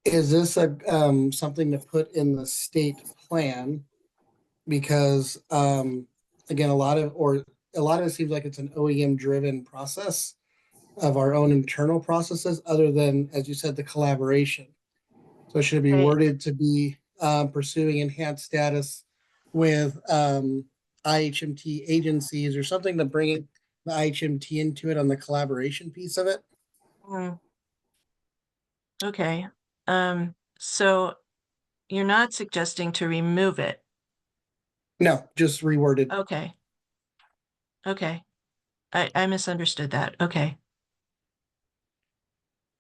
Is this a something to put in the state plan? Because again, a lot of it seems like it's an OEM driven process of our own internal processes, other than, as you said, the collaboration. So should it be Right. worded to be pursuing enhanced status with IHMT agencies or something to bring it, the IHMT into it on the collaboration piece of it? Mm. Okay. So you're not suggesting to remove it. No, just reworded. Okay. Okay. I misunderstood that. Okay.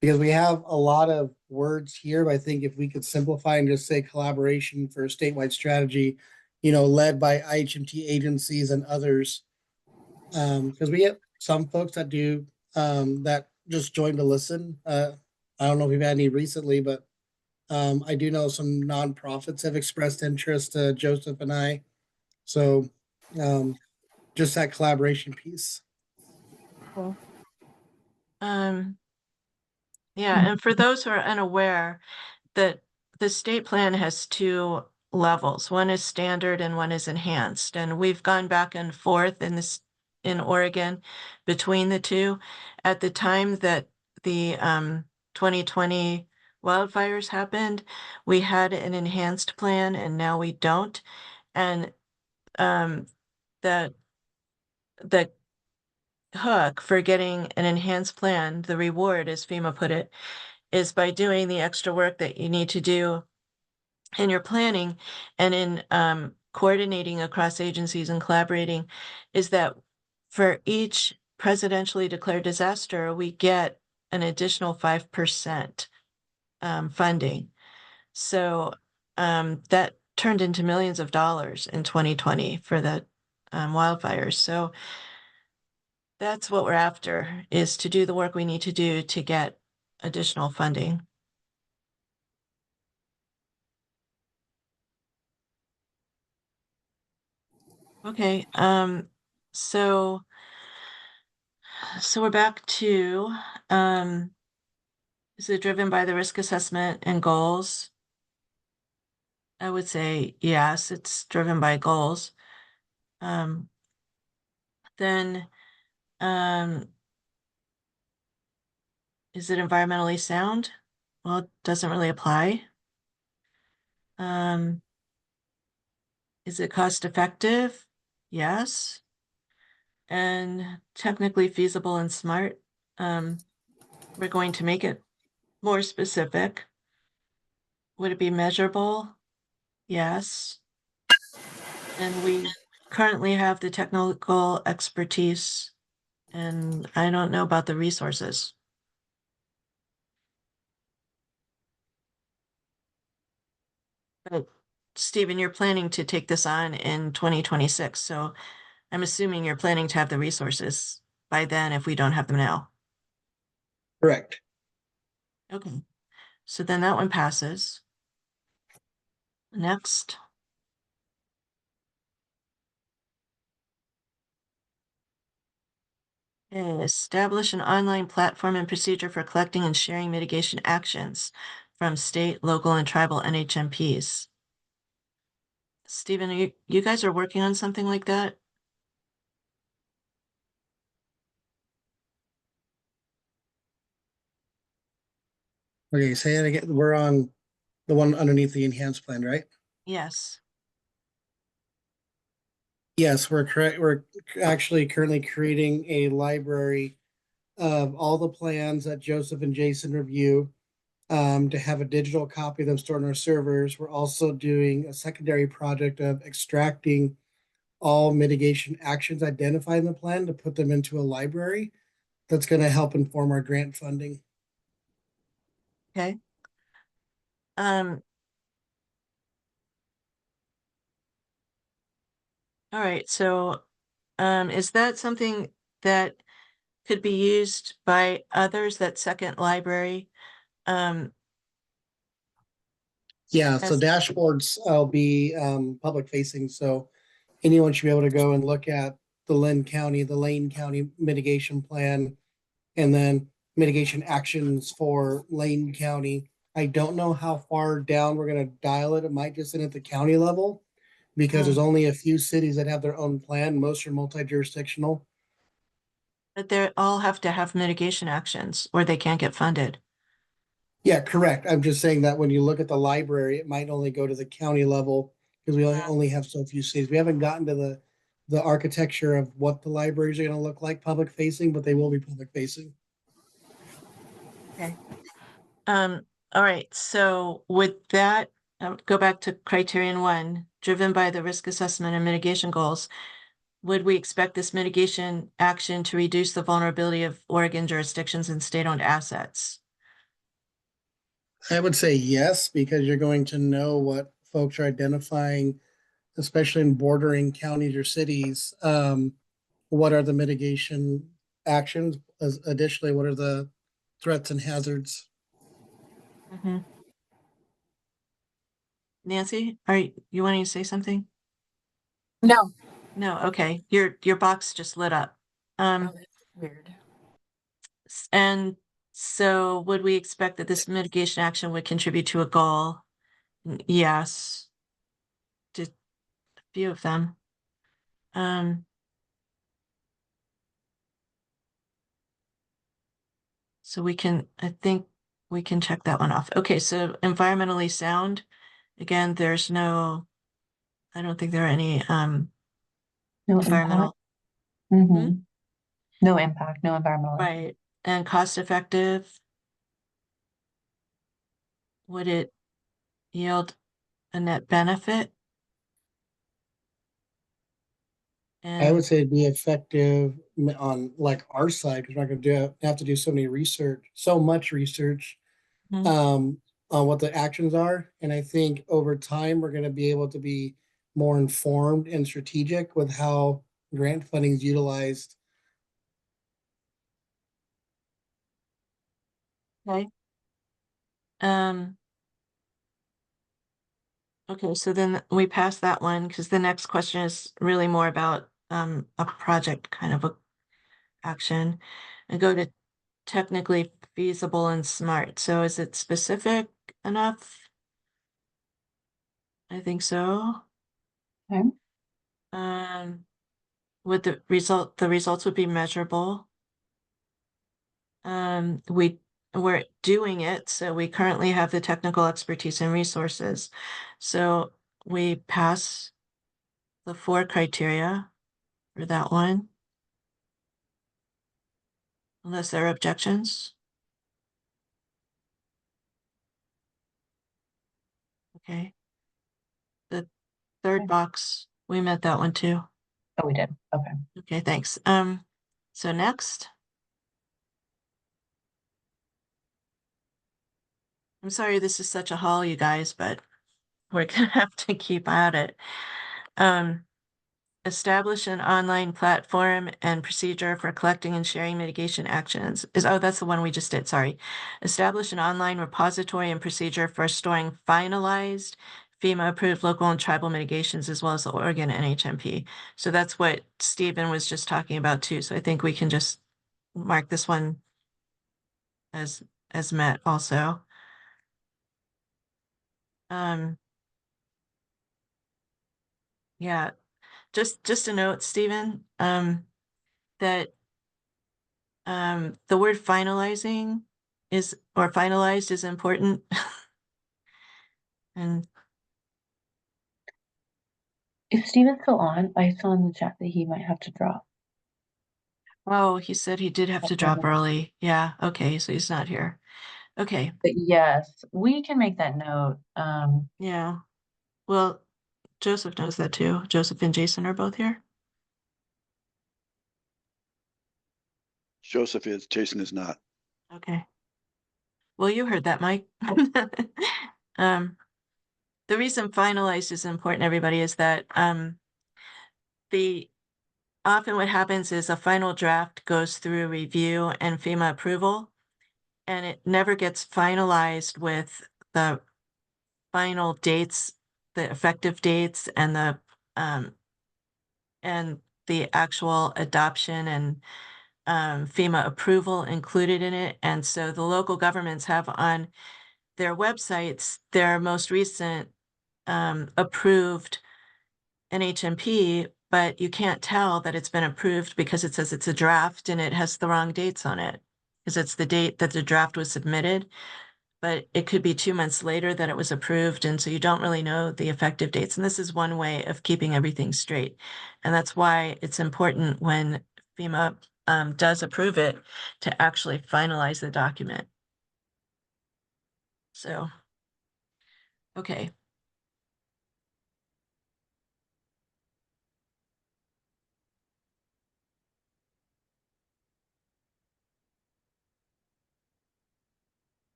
Because we have a lot of words here, but I think if we could simplify and just say collaboration for a statewide strategy, led by IHMT agencies and others. Because we have some folks that do that just join to listen. I don't know if we've had any recently, but I do know some nonprofits have expressed interest to Joseph and I. So just that collaboration piece. Yeah, and for those who are unaware, that the state plan has two levels. One is standard and one is enhanced. And we've gone back and forth in Oregon between the two. At the time that the 2020 wildfires happened, we had an enhanced plan and now we don't. And the the hook for getting an enhanced plan, the reward, as FEMA put it, is by doing the extra work that you need to do in your planning and in coordinating across agencies and collaborating, is that for each presidentially declared disaster, we get an additional 5% funding. So that turned into millions of dollars in 2020 for the wildfires. So that's what we're after, is to do the work we need to do to get additional funding. Okay, so we're back to, is it driven by the risk assessment and goals? I would say yes, it's driven by goals. Then, is it environmentally sound? Well, it doesn't really apply. Is it cost effective? Yes. And technically feasible and smart. We're going to make it more specific. Would it be measurable? Yes. And we currently have the technical expertise, and I don't know about the resources. But Stephen, you're planning to take this on in 2026, so I'm assuming you're planning to have the resources by then if we don't have them now. Correct. Okay, so then that one passes. Next. Establish an online platform and procedure for collecting and sharing mitigation actions from state, local, and tribal NHMPs. Stephen, you guys are working on something like that? Okay, say it again. We're on the one underneath the enhanced plan, right? Yes. Yes, we're correct. We're actually currently creating a library of all the plans that Joseph and Jason review, to have a digital copy of them stored on our servers. We're also doing a secondary project of extracting all mitigation actions identified in the plan to put them into a library that's going to help inform our grant funding. Okay. All right, so is that something that could be used by others, that second library? Yeah, so As- dashboards will be public facing, so anyone should be able to go and look at the Lane County mitigation plan, and then mitigation actions for Lane County. I don't know how far down we're gonna dial it. It might just end at the county level, because there's only a few cities that have their own plan. Most are multi-jurisdictional. But they all have to have mitigation actions or they can't get funded. Yeah, correct. I'm just saying that when you look at the library, it might only go to the county level because we only have so few cities. We haven't gotten to the architecture of what the libraries are gonna look like public facing, but they will be public facing. Okay. All right, so with that, go back to criterion 1, driven by the risk assessment and mitigation goals. Would we expect this mitigation action to reduce the vulnerability of Oregon jurisdictions and state-owned assets? I would say yes, because you're going to know what folks are identifying, especially in bordering counties or cities. What are the mitigation actions? Additionally, what are the threats and hazards? Nancy, are you wanting to say something? No. No, okay. Your box just lit up. Oh, that's weird. And so would we expect that this mitigation action would contribute to a goal? Yes. Just a few of them. So I think we can check that one off. Okay, so environmentally sound. Again, I don't think there are any No environmental, impact. No impact, no environmental impact. right? And cost effective. Would it yield a net benefit? I would And say it'd be effective on like our side, because we're not gonna have to do so much research Mhm. on what the actions are. And I think over time, we're gonna be able to be more informed and strategic with how grant funding is utilized. okay. Um, okay, so then we pass that one because the next question is really more about a project kind of a action, and go to technically feasible and smart. So is it specific enough? I think so. Okay. Would the results would be measurable. We're doing it, so we currently have the technical expertise and resources. So we pass the 4 criteria for that one. Unless there are objections. Okay. The third Okay. box, we met that one too. Oh, we did. Okay. Okay, thanks. So next. I'm sorry this is such a haul, you guys, but we're gonna have to keep at it. Establish an online platform and procedure for collecting and sharing mitigation actions that's the one we just did, sorry. Establish an online repository and procedure for storing finalized FEMA-approved local and tribal mitigations as well as the Oregon NHMP. So that's what Stephen was just talking about too. So I think we can just mark this one as met also. Yeah, just a note, Stephen, that the word finalizing finalized is important. And If Steven's still on, I saw in the chat that he might have to drop. Oh, he said he did have to Okay, drop never- early. Yeah, okay, so he's not here. Okay, But yes, we can make that note. yeah. Well, Joseph knows that too. Joseph and Jason are both here. Joseph is, Jason is not. Okay. Well, you heard that, Mike. The reason finalized is important, everybody, is that the often what happens is a final draft goes through review and FEMA approval, and it never gets finalized with the final dates, the effective dates, and the actual adoption and FEMA approval included in it. And so the local governments have on their websites their most recent approved NHMP, but you can't tell that it's been approved because it says it's a draft and it has the wrong dates on it. Because it's the date that the draft was submitted, but it could be 2 months later that it was approved. And so you don't really know the effective dates. And this is one way of keeping everything straight. And that's why it's important when FEMA does approve it to actually finalize the document. So, okay.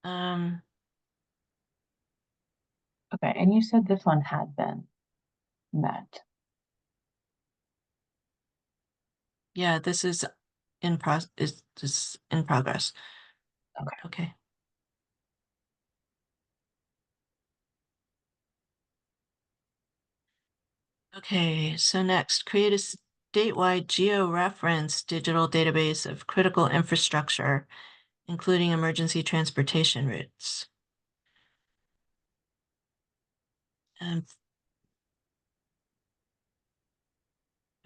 Um, Okay, and you said this one had been met. yeah, this is in progress. Okay. Okay. Okay, so next, create a statewide geo-reference digital database of critical infrastructure, including emergency transportation routes.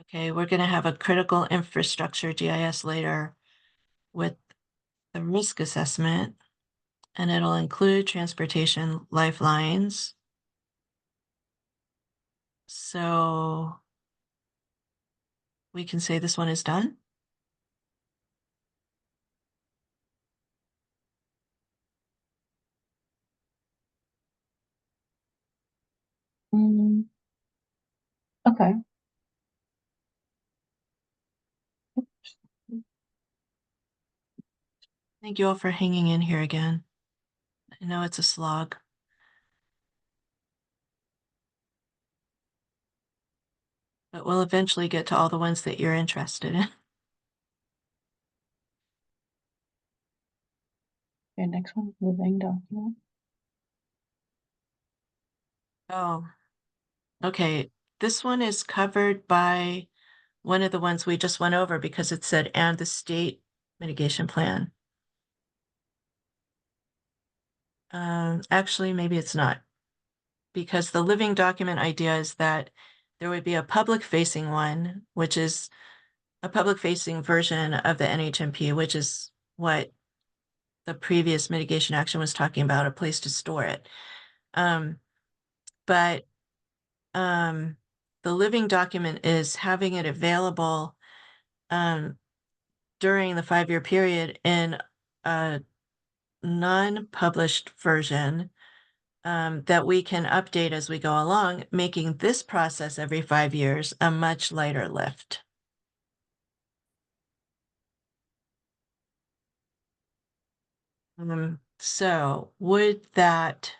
Okay, we're gonna have a critical infrastructure GIS later with the risk assessment, and it'll include transportation lifelines. So we can say this one is done. Okay. Thank you all for hanging in here again. I know it's a slog. But we'll eventually get to all the ones that you're interested in. Okay, next one, living document. Oh, okay. This one is covered by one of the ones we just went over because it said, and the state mitigation plan. Actually, maybe it's not. Because the living document idea is that there would be a public facing one, which is a public facing version of the NHMP, which is what the previous mitigation action was talking about, a place to store it. But the living document is having it available during the 5-year period in a non-published version that we can update as we go along, making this process every 5 years a much lighter lift. So would that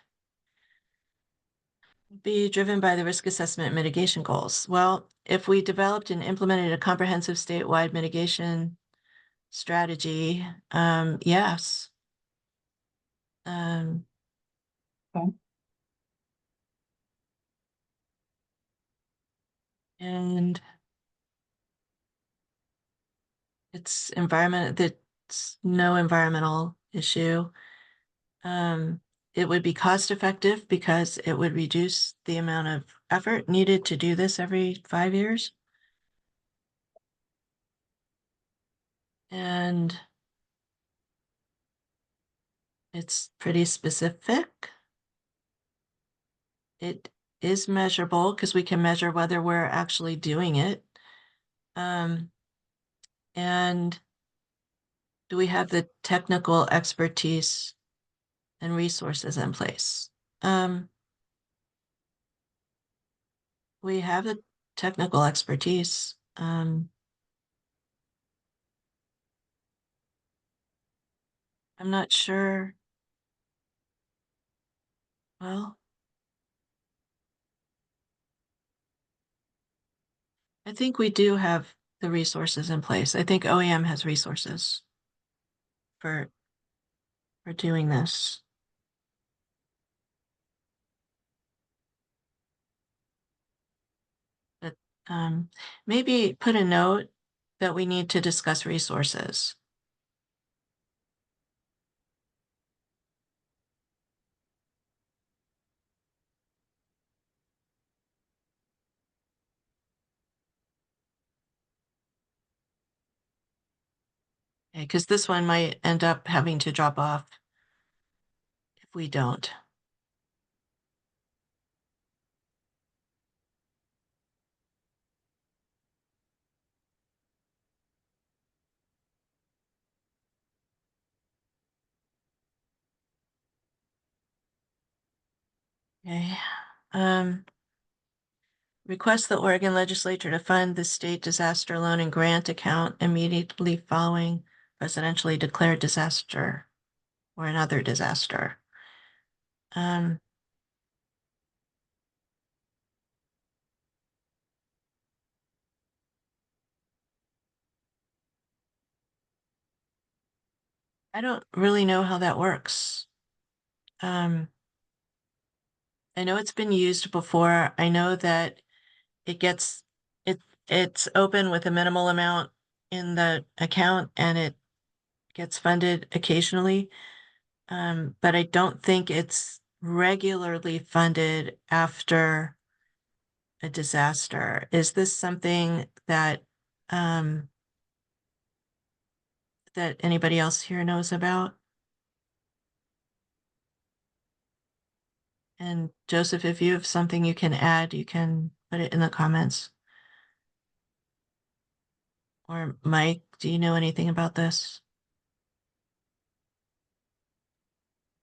be driven by the risk assessment mitigation goals? Well, if we developed and implemented a comprehensive statewide mitigation strategy, yes. Okay. And it's that's no environmental issue. It would be cost effective because it would reduce the amount of effort needed to do this every 5 years. And it's pretty specific. it is measurable because we can measure whether we're actually doing it. And do we have the technical expertise and resources in place? We have the technical expertise. I'm not sure. Well, I think we do have the resources in place. I think OEM has resources for doing this. But maybe put a note that we need to discuss resources. Okay, because this one might end up having to drop off if we don't. Okay. Request the Oregon legislature to fund the state disaster loan and grant account immediately following presidentially declared disaster or another disaster. I don't really know how that works. I know it's been used before. I know that it's open with a minimal amount in the account and it gets funded occasionally. But I don't think it's regularly funded after a disaster. Is this something that that anybody else here knows about? And Joseph, if you have something you can add, you can put it in the comments. Or Mike, do you know anything about this?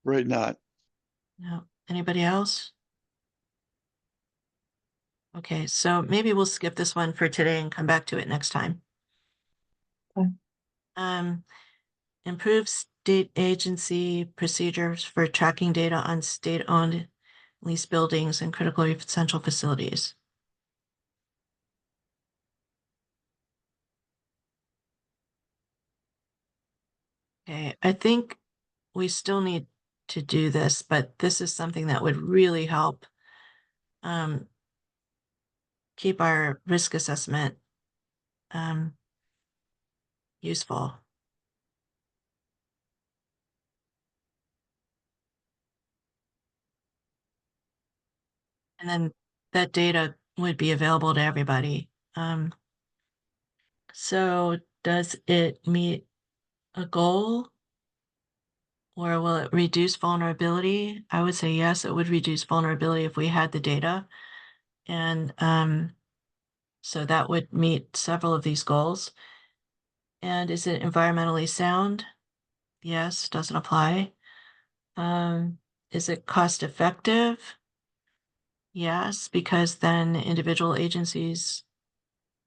Right, not. No. Anybody else? Okay, so maybe we'll skip this one for today and come back to it next time. Okay. Improve state agency procedures for tracking data on state-owned leased buildings and critical essential facilities. Okay, I think we still need to do this, but this is something that would really help keep our risk assessment useful. And then that data would be available to everybody. So does it meet a goal? Or will it reduce vulnerability? I would say yes, it would reduce vulnerability if we had the data. And so that would meet several of these goals. And is it environmentally sound? Yes, doesn't apply. Is it cost effective? Yes, because then individual agencies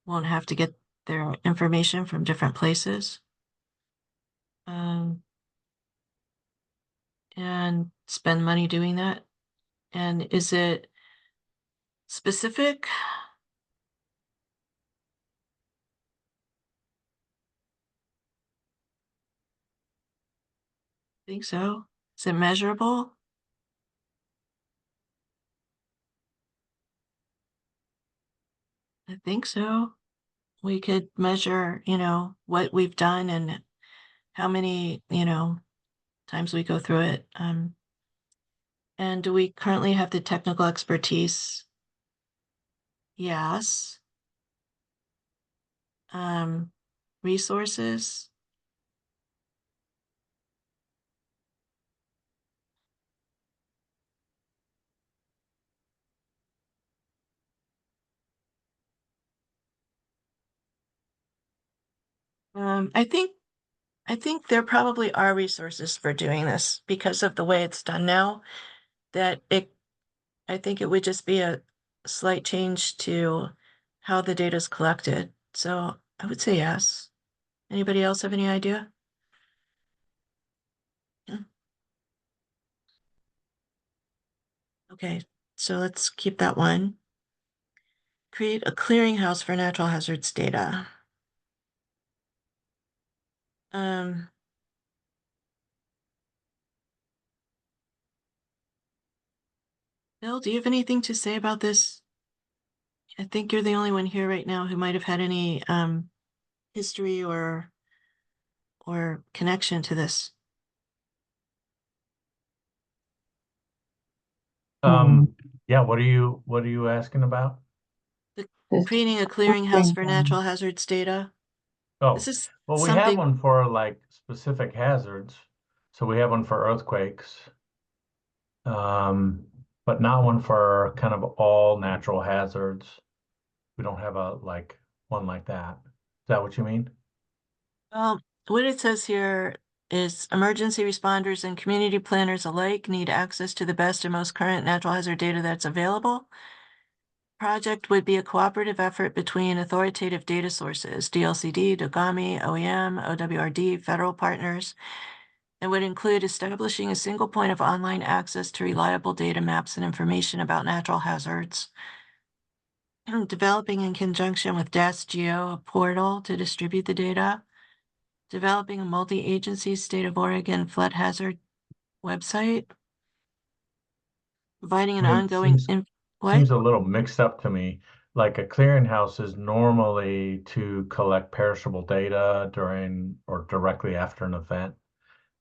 won't have to get their information from different places. And spend money doing that. And is it specific? I think so. Is it measurable? I think so. We could measure, what we've done and how many, times we go through it. And do we currently have the technical expertise? Yes. Resources? I think there probably are resources for doing this because of the way it's done now, I think it would just be a slight change to how the data is collected. So I would say yes. Anybody else have any idea? Hmm. Okay, so let's keep that one. Create a clearinghouse for natural hazards data. Um, Bill, do you have anything to say about this? I think you're the only one here right now who might have had any history or connection to this. Yeah, what are you asking about? This Creating a clearinghouse for natural hazards data. This Oh, is well, we have something, one for like specific hazards. So we have one for earthquakes. But not one for kind of all natural hazards. We don't have a like one like that. Is that what you mean? well, what it says here is emergency responders and community planners alike need access to the best and most current natural hazard data that's available. Project would be a cooperative effort between authoritative data sources, DLCD, DOGAMI, OEM, OWRD, federal partners, and would include establishing a single point of online access to reliable data maps and information about natural hazards, developing in conjunction with DAS-GEO a portal to distribute the data, developing a multi-agency state of Oregon flood hazard website, providing an I mean, it ongoing what? seems a little mixed up to me. Like a clearinghouse is normally to collect perishable data during or directly after an event.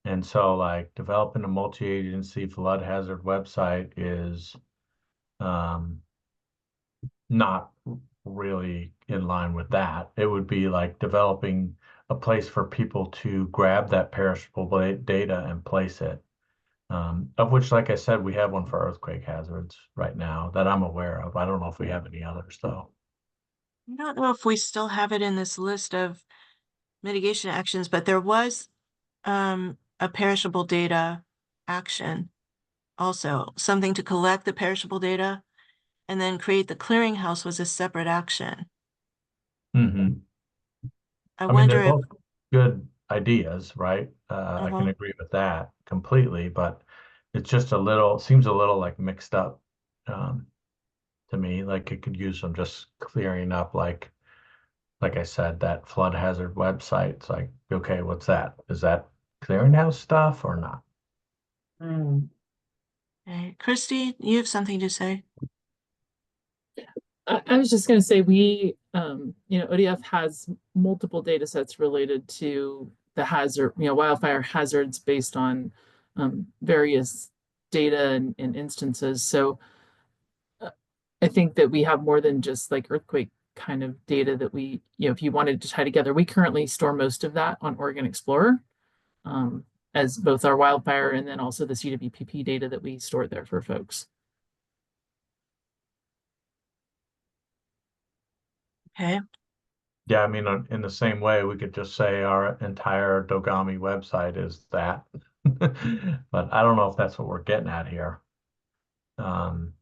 And so like developing a multi-agency flood hazard website is um, not really in line with that. It would be like developing a place for people to grab that perishable data and place it. Of which, like I said, we have one for earthquake hazards right now that I'm aware of. I don't know if we have any others though. I don't know if we still have it in this list of mitigation actions, but there was a perishable data action also, something to collect the perishable data and then create the clearinghouse was a separate action. Hmm. I I mean, they're wonder if, both good ideas, right? I can uh-huh. agree with that completely, but it's just a little, seems a little like mixed up um, to me. Like it could use some just clearing up, like I said, that flood hazard website. It's like, okay, what's that? Is that clearinghouse stuff or not? Mm. Okay. Christy, you have something to say? I was just going to say ODF has multiple data sets related to the hazard, wildfire hazards based on various data and instances. So I think that we have more than just like earthquake kind of data that if you wanted to tie together, we currently store most of that on Oregon Explorer um, as both our wildfire and then also the CWPP data that we store there for folks. Okay. Yeah, I mean, in the same way, we could just say our entire Dogami website is that. But I don't know if that's what we're getting at here. Um,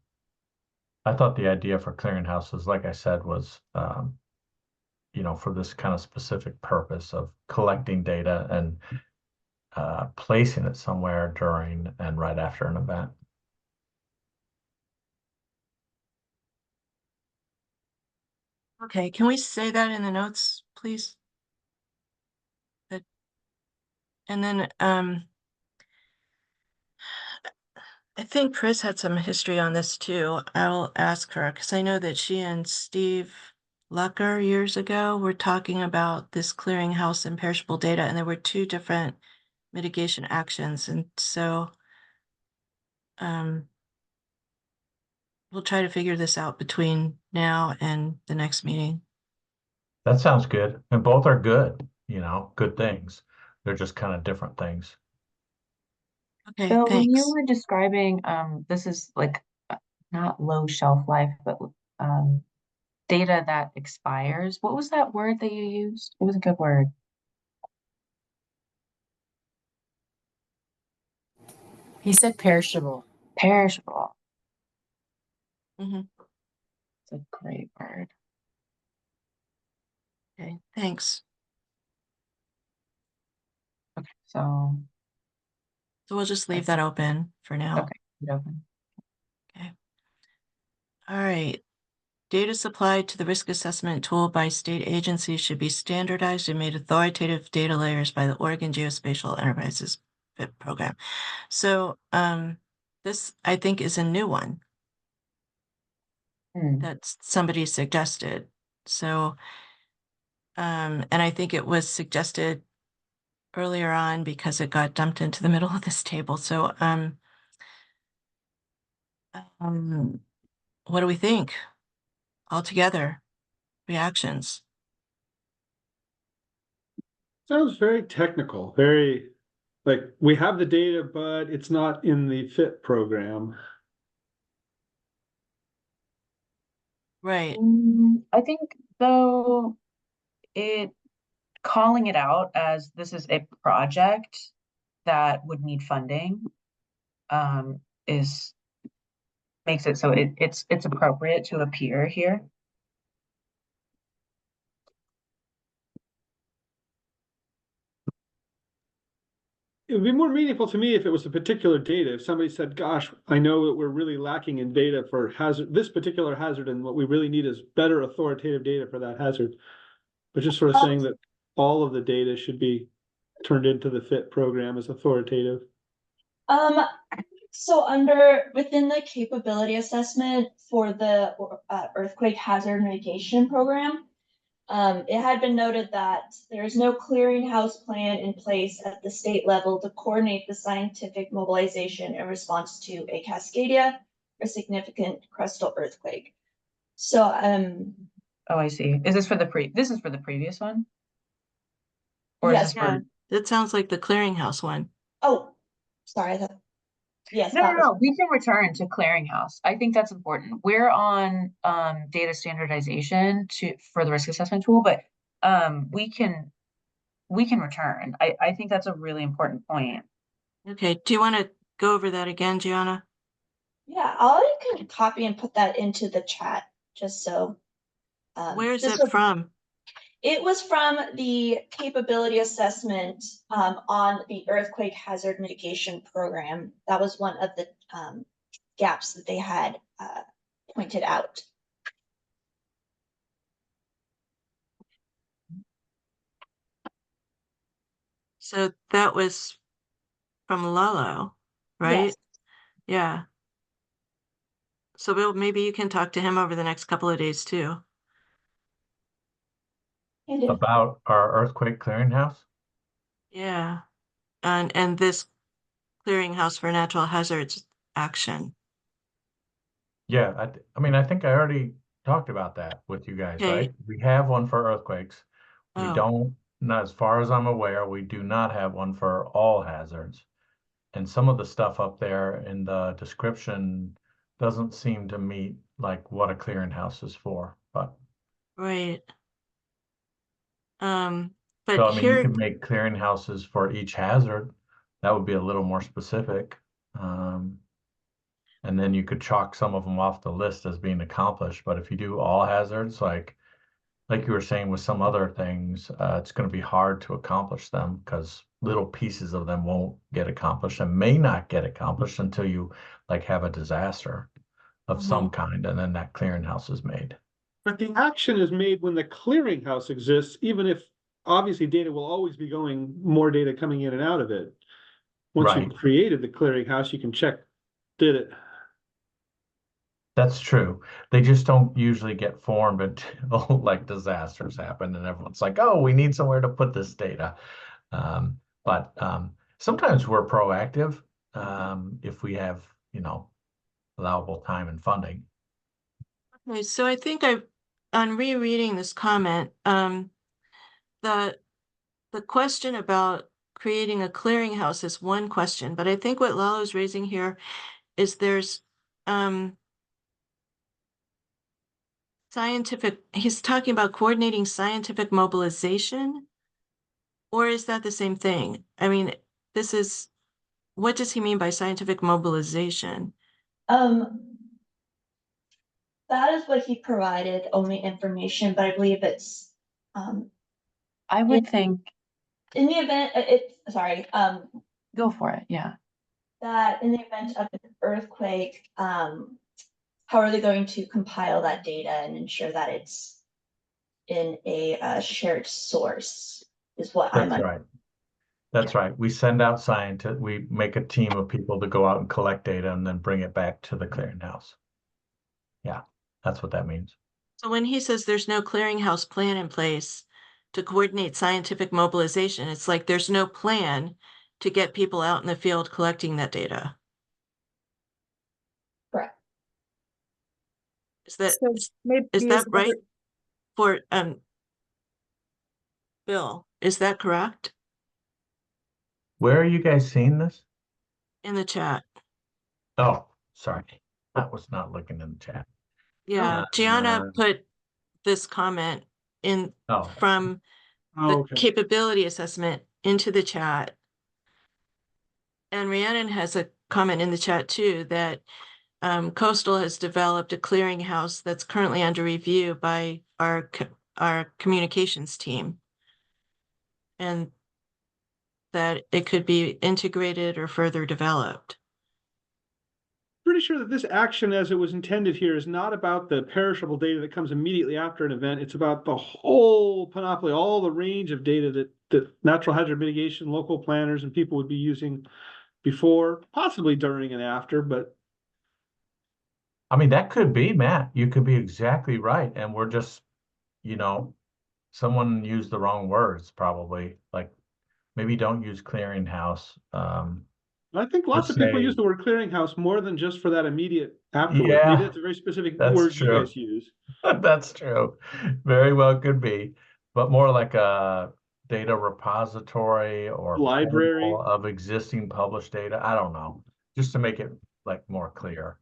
I thought the idea for clearinghouses, like I said, was, for this kind of specific purpose of collecting data and placing it somewhere during and right after an event. Okay, can we say that in the notes, please? That, and then I think Chris had some history on this too. I'll ask her because I know that she and Steve Lucker years ago were talking about this clearinghouse and perishable data, and there were two different mitigation actions. And so um, we'll try to figure this out between now and the next meeting. That sounds good. And both are good, good things. They're just kind of different things. Okay, Bill, when you thanks. were describing, this is like not low shelf life, but um, data that expires. What was that word that you used? It was a good word. He said perishable. Perishable. Mhm. It's a great word. Okay, thanks. Okay, so So we'll just leave that open for now. okay, keep it open. Okay. All right. Data supplied to the risk assessment tool by state agencies should be standardized and made authoritative data layers by the Oregon Geospatial Enterprises FIT program. So this, I think, is a new one that somebody suggested. So, and I think it was suggested earlier on because it got dumped into the middle of this table. So, what do we think altogether? Reactions? Sounds very technical, very, like, we have the data, but it's not in the FIT program. Right. I think though it calling it out as this is a project that would need funding is makes it so it's appropriate to appear here. It would be more meaningful to me if it was a particular data. If somebody said, gosh, I know that we're really lacking in data for hazard, this particular hazard, and what we really need is better authoritative data for that hazard. But just sort of saying that all of the data should be turned into the FIT program as authoritative. So within the capability assessment for the earthquake hazard mitigation program, it had been noted that there is no clearinghouse plan in place at the state level to coordinate the scientific mobilization in response to a Cascadia or significant crustal earthquake. So, Oh, I see. Is this for this is for the previous one? Or yes, is this for That sounds like the clearinghouse one. oh, sorry, I thought, yes, No, we can return to clearinghouse. I think that's important. We're on data standardization for the risk assessment tool, but we can return. I think that's a really important point. Okay, do you want to go over that again, Gianna? yeah, I can copy and put that into the chat just so. Where is it from? It was from the capability assessment on the earthquake hazard mitigation program. That was one of the gaps that they had pointed out. So that was from Lalo, right? Yes. Yeah. So Bill, maybe you can talk to him over the next couple of days too. About our earthquake clearinghouse? Yeah. And this clearinghouse for natural hazards action. Yeah, I mean, I think I already talked about that with you guys, Okay. right? We have one for earthquakes. We Oh. don't, not as far as I'm aware, we do not have one for all hazards. And some of the stuff up there in the description doesn't seem to meet like what a clearinghouse is for, but Right. so But I mean, you here, could make clearinghouses for each hazard. That would be a little more specific. And then you could chalk some of them off the list as being accomplished. But if you do all hazards, like you were saying with some other things, it's going to be hard to accomplish them because little pieces of them won't get accomplished and may not get accomplished until you like have a disaster of some kind, and then that clearinghouse is made. But the action is made when the clearinghouse exists, even if obviously data will always be going, more data coming in and out of it. Once Right. you've created the clearinghouse, you can check, did it? That's true. They just don't usually get formed until like disasters happen and everyone's like, oh, we need somewhere to put this data. But sometimes we're proactive if we have, allowable time and funding. okay, so I think on rereading this comment, the question about creating a clearinghouse is one question, but I think what Lalo's raising here is there's he's talking about coordinating scientific mobilization, or is that the same thing? I mean, this is what does he mean by scientific mobilization? That is what he provided, only information, but I believe it's, I would think, in the event, sorry, go for it, yeah. that in the event of an earthquake, how are they going to compile that data and ensure that it's in a shared source is what I'm. That's right. That's right. We send out scientists, we make a team of people to go out and collect data and then bring it back to the clearinghouse. Yeah, that's what that means. So when he says there's no clearinghouse plan in place to coordinate scientific mobilization, it's like there's no plan to get people out in the field collecting that data. Correct. Is that So maybe is that a right? better- For Bill, is that correct? Where are you guys seeing this? In the chat. Oh, sorry. I was not looking in the chat. Yeah, Gianna Uh, put this comment in Oh, from the Okay. capability assessment into the chat. And Rhiannon has a comment in the chat too that Coastal has developed a clearinghouse that's currently under review by our communications team. And that it could be integrated or further developed. Pretty sure that this action as it was intended here is not about the perishable data that comes immediately after an event. It's about the whole panoply, all the range of data that natural hazard mitigation, local planners and people would be using before, possibly during and after, but I mean, that could be, Matt. You could be exactly right. And we're just, someone used the wrong words, probably. Like, maybe don't use clearinghouse. I think lots Just of people say, use the word clearinghouse more than just for that immediate afterwards. Maybe yeah, that's a very specific that's word you true. guys use. That's true. Very well could be, but more like a data repository or Library. portal of existing published data. I don't know, just to make it like more clear.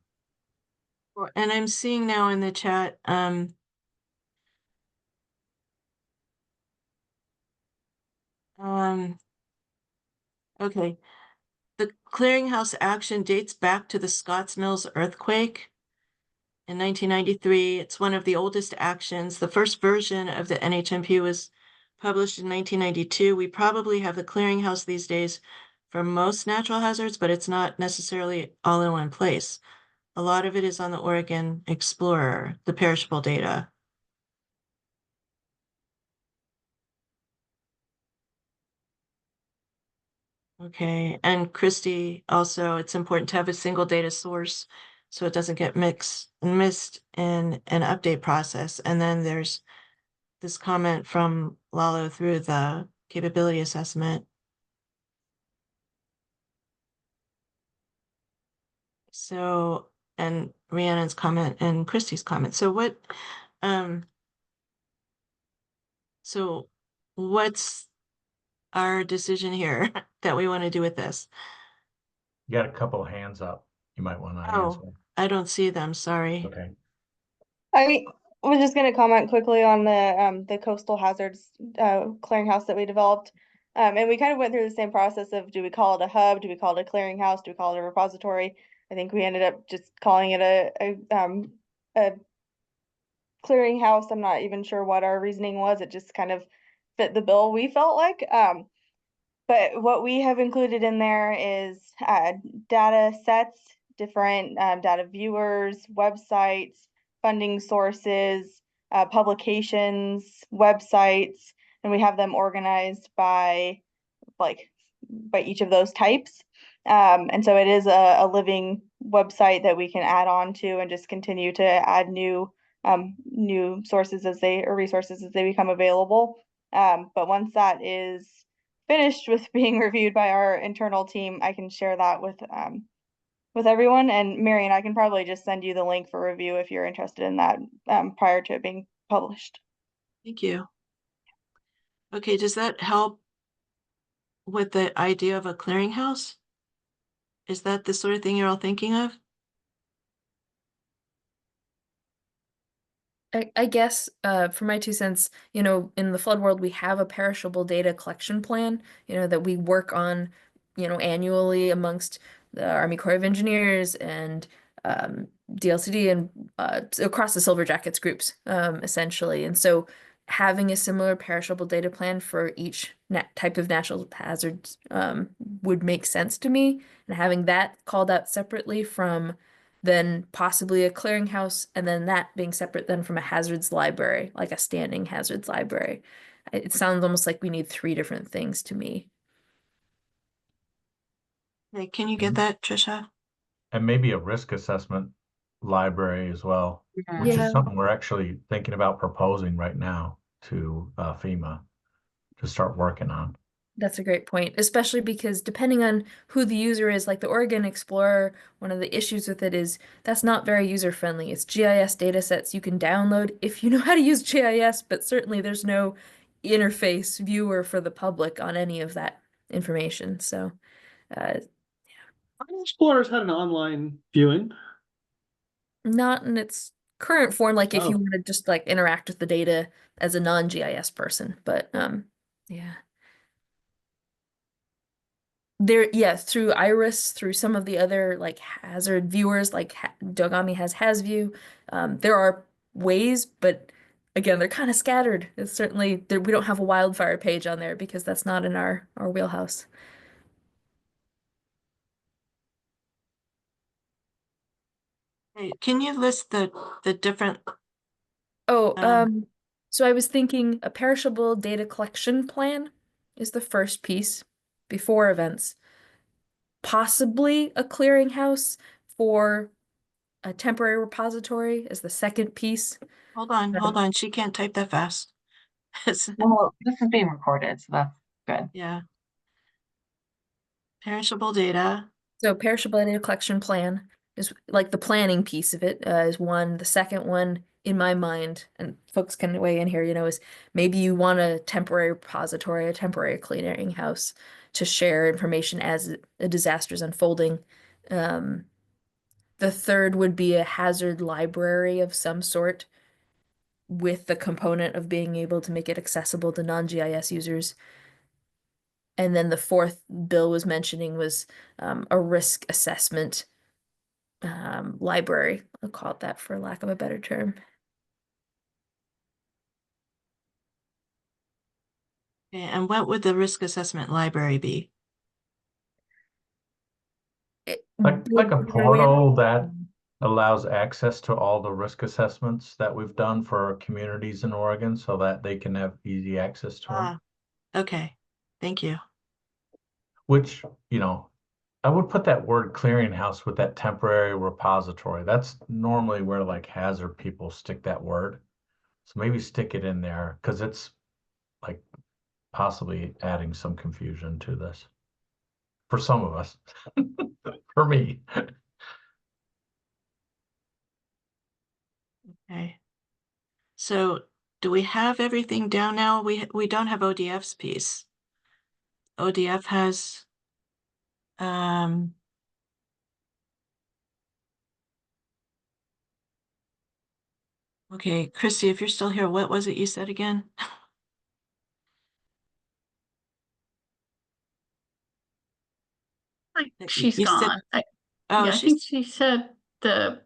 And I'm seeing now in the chat, okay. The clearinghouse action dates back to the Scotts Mills earthquake in 1993. It's one of the oldest actions. The first version of the NHMP was published in 1992. We probably have the clearinghouse these days for most natural hazards, but it's not necessarily all in one place. A lot of it is on the Oregon Explorer, the perishable data. Okay, and Christy, also, it's important to have a single data source so it doesn't get mixed and missed in an update process. And then there's this comment from Lalo through the capability assessment. So, and Rhiannon's comment and Christy's comment. So what's our decision here that we want to do with this? You got a couple of hands up. You might want to Oh, answer. I don't see them, sorry. Okay. I was just going to comment quickly on the coastal hazards clearinghouse that we developed. And we kind of went through the same process of, do we call it a hub? Do we call it a clearinghouse? Do we call it a repository? I think we ended up just calling it a clearinghouse. I'm not even sure what our reasoning was. It just kind of fit the bill, we felt like. But what we have included in there is data sets, different data viewers, websites, funding sources, publications, websites, and we have them organized by each of those types. And so it is a living website that we can add on to and just continue to add new sources or resources as they become available. But once that is finished with being reviewed by our internal team, I can share that with everyone. And Marion, I can probably just send you the link for review if you're interested in that prior to it being published. Thank you. Okay, does that help with the idea of a clearinghouse? Is that the sort of thing you're all thinking of? I guess for my 2 cents, in the flood world, we have a perishable data collection plan, that we work on, annually amongst the Army Corps of Engineers and DLCD and across the Silver Jackets groups, essentially. And so having a similar perishable data plan for each type of natural hazards would make sense to me. And having that called out separately from then possibly a clearinghouse, and then that being separate then from a hazards library, like a standing hazards library. It sounds almost like we need three different things to me. Hey, can you get that, Trisha? And maybe a risk assessment library as well, which Yeah. is something we're actually thinking about proposing right now to FEMA to start working on. That's a great point, especially because depending on who the user is, like the Oregon Explorer, one of the issues with it is that's not very user friendly. It's GIS data sets you can download if you know how to use GIS, but certainly there's no interface viewer for the public on any of that information. So, Explorer's had an online viewing. not in its current form, like if you Oh. want to just like interact with the data as a non-GIS person, but yeah. There, yes, through Iris, through some of the other like hazard viewers, like Dogami has HazView. There are ways, but again, they're kind of scattered. It's certainly we don't have a wildfire page on there because that's not in our wheelhouse. Hey, can you list the different? Oh, Um, so I was thinking a perishable data collection plan is the first piece before events. Possibly a clearinghouse for a temporary repository is the second piece. hold on. She can't type that fast. Well, this is being recorded, so that's good. Yeah. Perishable data. So perishable data collection plan is like the planning piece of it is one. The second one in my mind, and folks can weigh in here, is maybe you want a temporary repository, a temporary clearinghouse to share information as a disaster is unfolding. The third would be a hazard library of some sort with the component of being able to make it accessible to non-GIS users. And then the fourth Bill was mentioning was a risk assessment library. I'll call it that for lack of a better term. Okay, and what would the risk assessment library be? Like a portal that allows access to all the risk assessments that we've done for communities in Oregon so that they can have easy access to them. Okay, thank you. Which, I would put that word clearinghouse with that temporary repository. That's normally where like hazard people stick that word. So maybe stick it in there because it's like possibly adding some confusion to this for some of us. For me. Okay. So do we have everything down now? We don't have ODF's piece. ODF has okay, Christy, if you're still here, what was it you said again? She's You said- gone. Oh, Yeah, I think she said the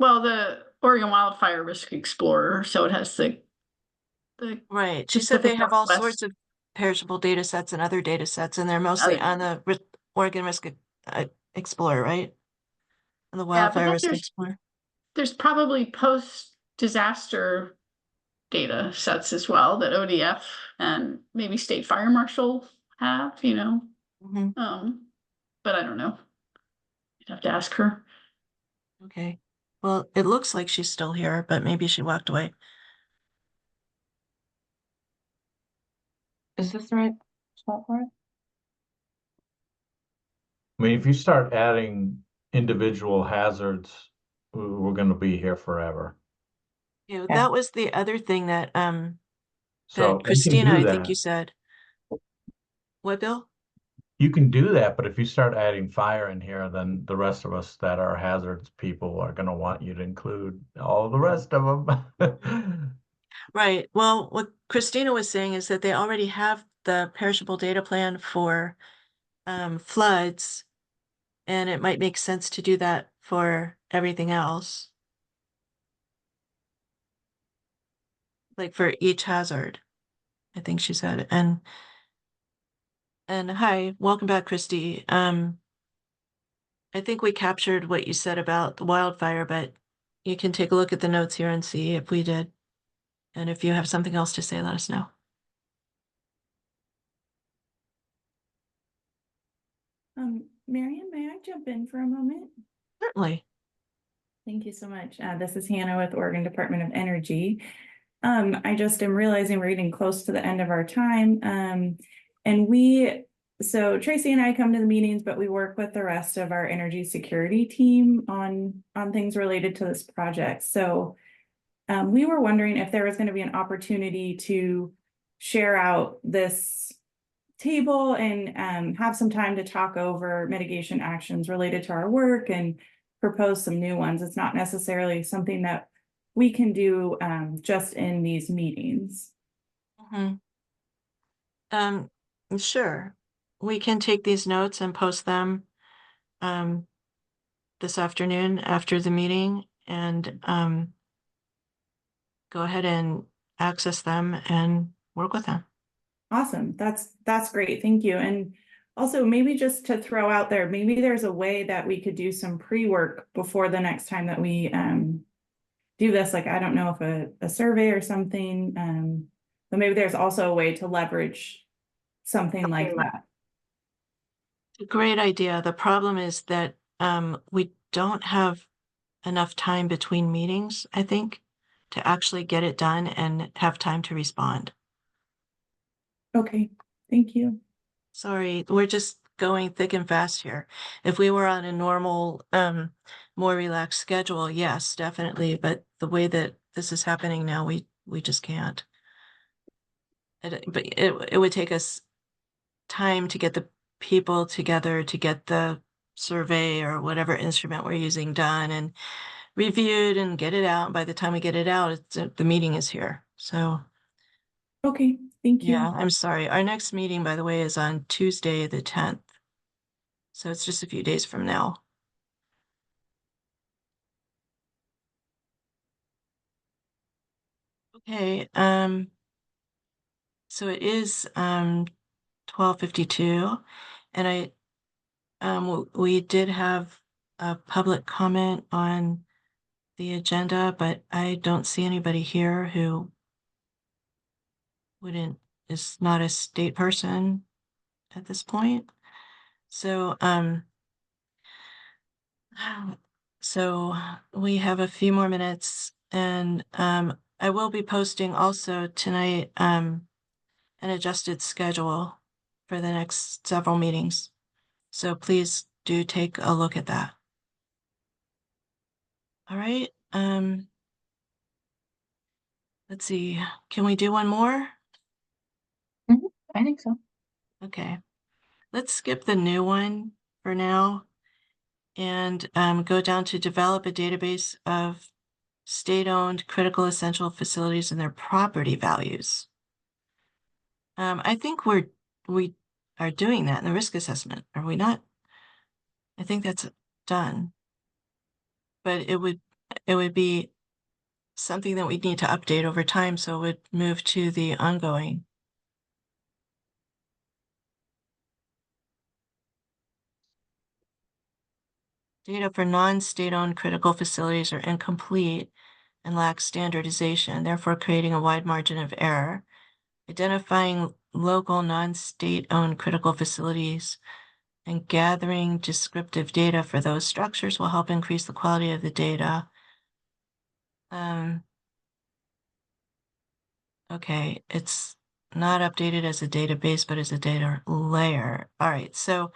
Oregon Wildfire Risk Explorer, so it has the right. She said they Pacific have all Northwest. sorts of perishable data sets and other data sets, and they're mostly on the Oregon Risk Explorer, right? On the Yeah, but Wildfire then Risk Explorer. there's probably post-disaster data sets as well that ODF and maybe State Fire Marshal have, Mhm. but I don't know. You'd have to ask her. Okay. Well, it looks like she's still here, but maybe she walked away. Is this the right spot for it? I mean, if you start adding individual hazards, we're going to be here forever. Yeah, Yeah. that was the other thing that So that Christina, you can I do think that. you said. What, Bill? You can do that, but if you start adding fire in here, then the rest of us that are hazards people are going to want you to include all the rest of them. Right. Well, what Christina was saying is that they already have the perishable data plan for floods. And it might make sense to do that for everything else. Like for each hazard, I think she said. And hi, welcome back, Christy. I think we captured what you said about the wildfire, but you can take a look at the notes here and see if we did. And if you have something else to say, let us know. Marian, may I jump in for a moment? Certainly. Thank you so much. This is Hannah with Oregon Department of Energy. I just am realizing we're getting close to the end of our time. So Tracy and I come to the meetings, but we work with the rest of our energy security team on things related to this project. So we were wondering if there was going to be an opportunity to share out this table and have some time to talk over mitigation actions related to our work and propose some new ones. It's not necessarily something that we can do just in these meetings. Sure. We can take these notes and post them this afternoon after the meeting and go ahead and access them and work with them. Awesome. That's great. Thank you. And also maybe just to throw out there, maybe there's a way that we could do some pre-work before the next time that we do this. Like, I don't know if a survey or something, but maybe there's also a way to leverage something like that. It's a great idea. The problem is that we don't have enough time between meetings, I think, to actually get it done and have time to respond. Okay, thank you. Sorry, we're just going thick and fast here. If we were on a normal, more relaxed schedule, yes, definitely. But the way that this is happening now, we just can't. But it would take us time to get the people together to get the survey or whatever instrument we're using done and reviewed and get it out. By the time we get it out, the meeting is here. So. Okay, thank you. Yeah, I'm sorry. Our next meeting, by the way, is on Tuesday, the 10th. So it's just a few days from now. Okay, so it is 12:52, and we did have a public comment on the agenda, but I don't see anybody here who is not a state person at this point. So so we have a few more minutes, and I will be posting also tonight an adjusted schedule for the next several meetings. So please do take a look at that. All right. Let's see. Can we do one more? I think so. Okay. Let's skip the new one for now and go down to develop a database of state-owned critical essential facilities and their property values. I think we are doing that in the risk assessment, are we not? I think that's done. But it would be something that we need to update over time, so it would move to the ongoing. Data for non-state-owned critical facilities are incomplete and lack standardization, therefore creating a wide margin of error. Identifying local non-state-owned critical facilities and gathering descriptive data for those structures will help increase the quality of the data. Okay, it's not updated as a database, but as a data layer. All right, so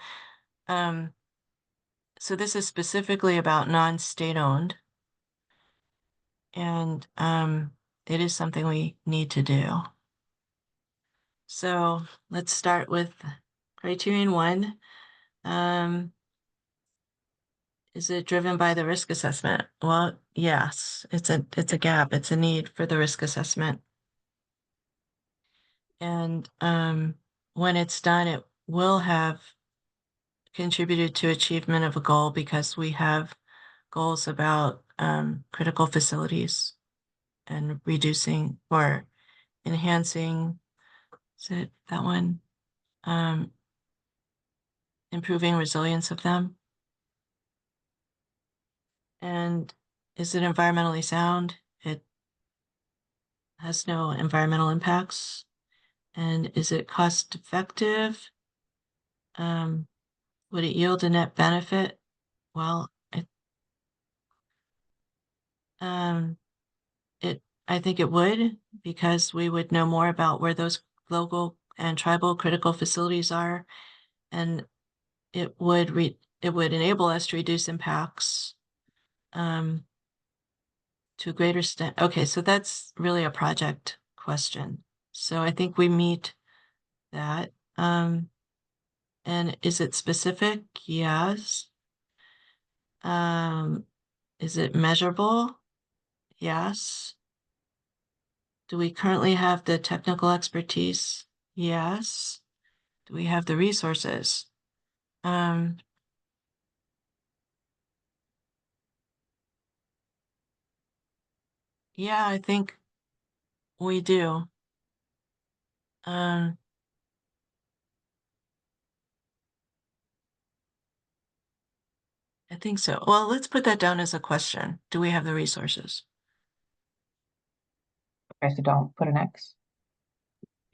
this is specifically about non-state-owned, and it is something we need to do. So let's start with criterion 1. Is it driven by the risk assessment? Well, yes, it's a gap. It's a need for the risk assessment. And when it's done, it will have contributed to achievement of a goal because we have goals about critical facilities and reducing or enhancing, is it that one? Improving resilience of them. And is it environmentally sound? It has no environmental impacts. And is it cost effective? Would it yield a net benefit? Well, I think it would, because we would know more about where those local and tribal critical facilities are, and it would enable us to reduce impacts to a greater extent. Okay, so that's really a project question. So I think we meet that. And is it specific? Yes. Is it measurable? Yes. Do we currently have the technical expertise? Yes. Do we have the resources? Yeah, I think we do. I think so. Well, let's put that down as a question. Do we have the resources? Okay, so don't put an X.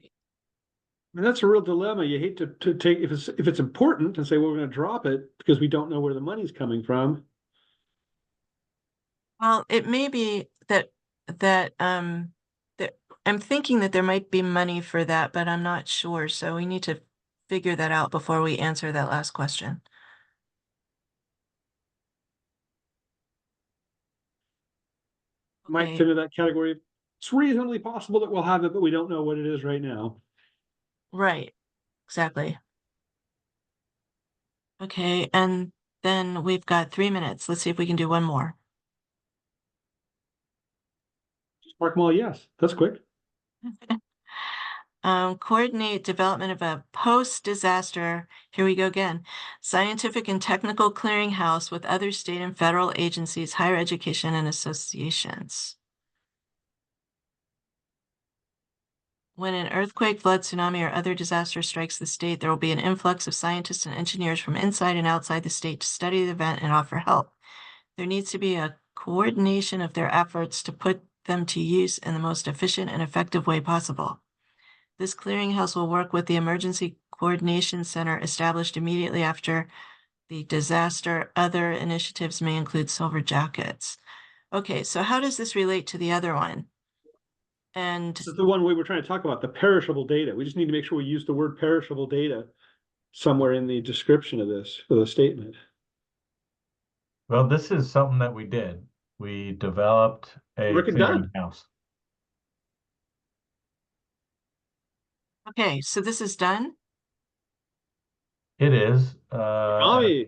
I mean, that's a real dilemma. You hate to take, if it's important, and say, well, we're going to drop it because we don't know where the money's coming from. Well, it may be that I'm thinking that there might be money for that, but I'm not sure. So we need to figure that out before we answer that last question. Might Okay. fit into that category. It's reasonably possible that we'll have it, but we don't know what it is right now. Right. Exactly. Okay, and then we've got 3 minutes. Let's see if we can do one more. Just mark them all yes. That's quick. Coordinate development of a post-disaster, here we go again, scientific and technical clearinghouse with other state and federal agencies, higher education, and associations. When an earthquake, flood, tsunami, or other disaster strikes the state, there will be an influx of scientists and engineers from inside and outside the state to study the event and offer help. There needs to be a coordination of their efforts to put them to use in the most efficient and effective way possible. This clearinghouse will work with the Emergency Coordination Center established immediately after the disaster. Other initiatives may include silver jackets. Okay, so how does this relate to the other one? And this is the one we were trying to talk about, the perishable data. We just need to make sure we use the word perishable data somewhere in the description of this, for the statement. Well, this is something that we did. We developed a Record done. clearinghouse. okay, so this is done. It is. Tommy,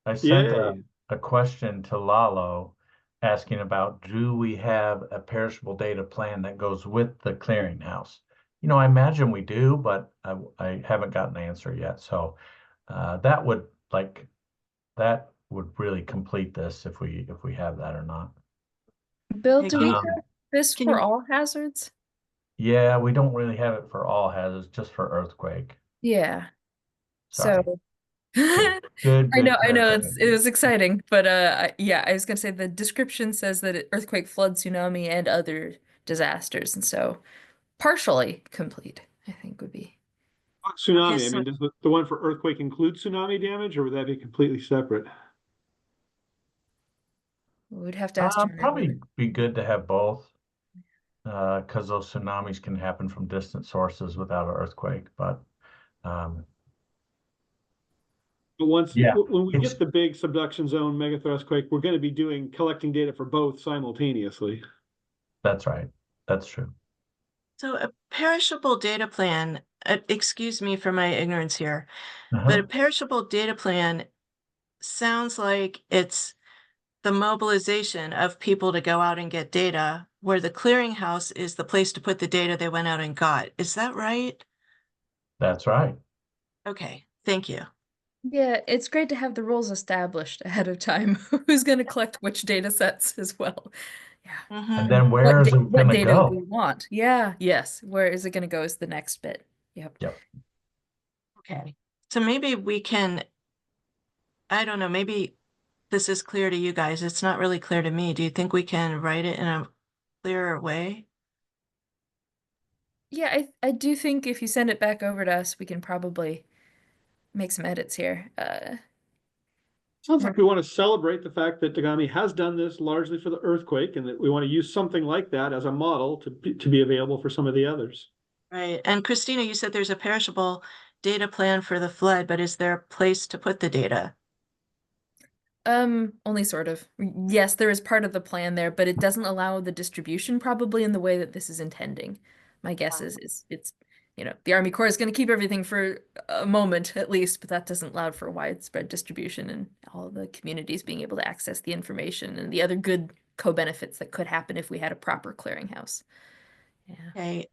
I sent yay. a question to Lalo asking about, do we have a perishable data plan that goes with the clearinghouse? You know, I imagine we do, but I haven't gotten an answer yet. So that would really complete this if we have that or not. Bill, Okay, do can we you- have this can for you- all hazards? Yeah, we don't really have it for all hazards, just for earthquake. Yeah. Sorry. So Good. I know clarification. it was exciting, but yeah, I was gonna say the description says that earthquake, flood, tsunami, and other disasters, and so partially complete, I think would be. Tsunami, Okay, I mean, does the one for earthquake include tsunami damage, or would that be completely separate? We'd have to ask Jeremy. Probably be good to have both, because those tsunamis can happen from distant sources without an earthquake. But once, yeah, when we get the big subduction zone megathrustquake, we're going to be collecting data for both simultaneously. That's right. That's true. So a perishable data plan, excuse me for my ignorance here, Uh-huh. but a perishable data plan sounds like it's the mobilization of people to go out and get data, where the clearinghouse is the place to put the data they went out and got. Is that right? That's right. Okay, thank you. Yeah, it's great to have the rules established ahead of time. Who's going to collect which data sets as well? Yeah. Mhm. And then where is it What gonna data do we go? want? Yeah, yes. Where is it going to go is the next bit. Yep. Yep. Okay, so maybe we can, I don't know, maybe this is clear to you guys. It's not really clear to me. Do you think we can write it in a clearer way? Yeah, I do think if you send it back over to us, we can probably make some edits here. Sounds like we want to celebrate the fact that Tagami has done this largely for the earthquake, and that we want to use something like that as a model to be available for some of the others. Right, and Christina, you said there's a perishable data plan for the flood, but is there a place to put the data? Only sort of. Yes, there is part of the plan there, but it doesn't allow the distribution probably in the way that this is intending. My guess is it's, the Army Corps is going to keep everything for a moment at least, but that doesn't allow for widespread distribution and all the communities being able to access the information and the other good co-benefits that could happen if we had a proper clearinghouse. Yeah. Okay,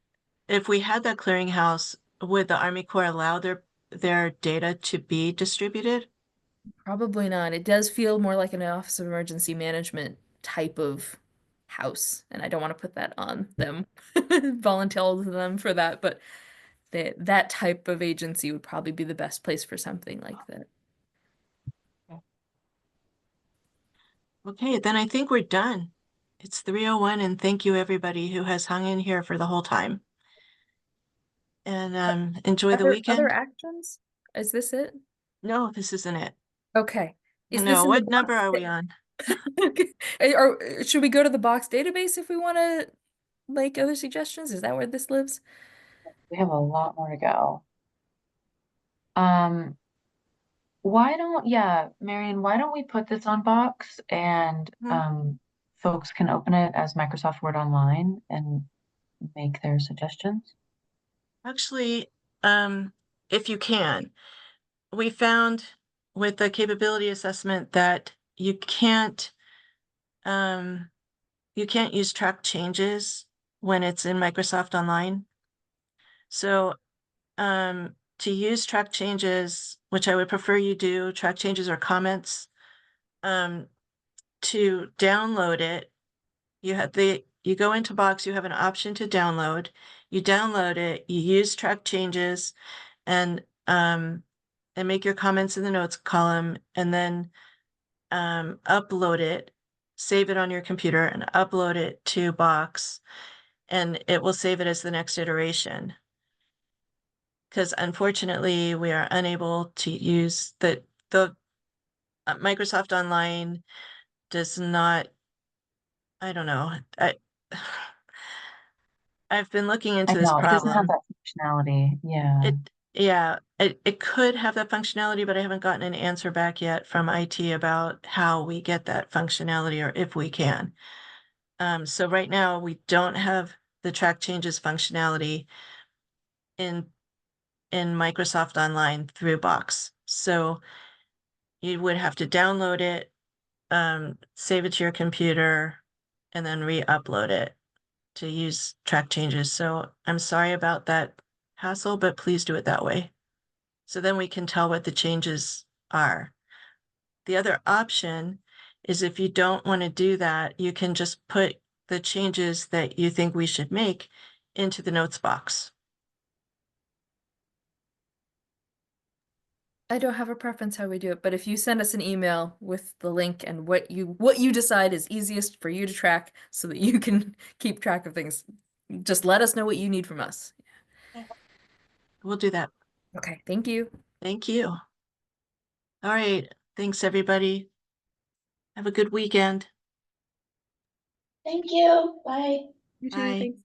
if we had that clearinghouse, would the Army Corps allow their data to be distributed? Probably not. It does feel more like an Office of Emergency Management type of house, and I don't want to put that on them, volunteer them for that, but that type of agency would probably be the best place for something like that. Okay, then I think we're done. It's 3:01, and thank you everybody who has hung in here for the whole time. And enjoy the Other weekend. actions? Is this it? No, this isn't it. Okay. Is this No, in the what number box are we on? Or should we go to the box database if we want to make other suggestions? Is that where this lives? We have a lot more to go. Marion, why don't we put this on Box and folks can open it as Microsoft Word Online and make their suggestions? Actually, if you can, we found with the capability assessment that you can't use track changes when it's in Microsoft Online. So to use track changes, which I would prefer you do, track changes or comments, to download it, you go into Box, you have an option to download. You download it, you use track changes and make your comments in the notes column, and then upload it, save it on your computer and upload it to Box, and it will save it as the next iteration. Because unfortunately, we are unable to use the Microsoft Online does not, I don't know, I've been looking I into this know, it doesn't have problem. that functionality. Yeah. It could have that functionality, but I haven't gotten an answer back yet from IT about how we get that functionality or if we can. So right now we don't have the track changes functionality in Microsoft Online through Box. So you would have to download it, save it to your computer, and then re-upload it to use track changes. So I'm sorry about that hassle, but please do it that way. So then we can tell what the changes are. The other option is if you don't want to do that, you can just put the changes that you think we should make into the notes box. I don't have a preference how we do it, but if you send us an email with the link and what you decide is easiest for you to track so that you can keep track of things, just let us know what you need from us. We'll do that. Okay, thank you. Thank you. All right. Thanks, everybody. Have a good weekend. Thank you. Bye. You too, Bye. thanks.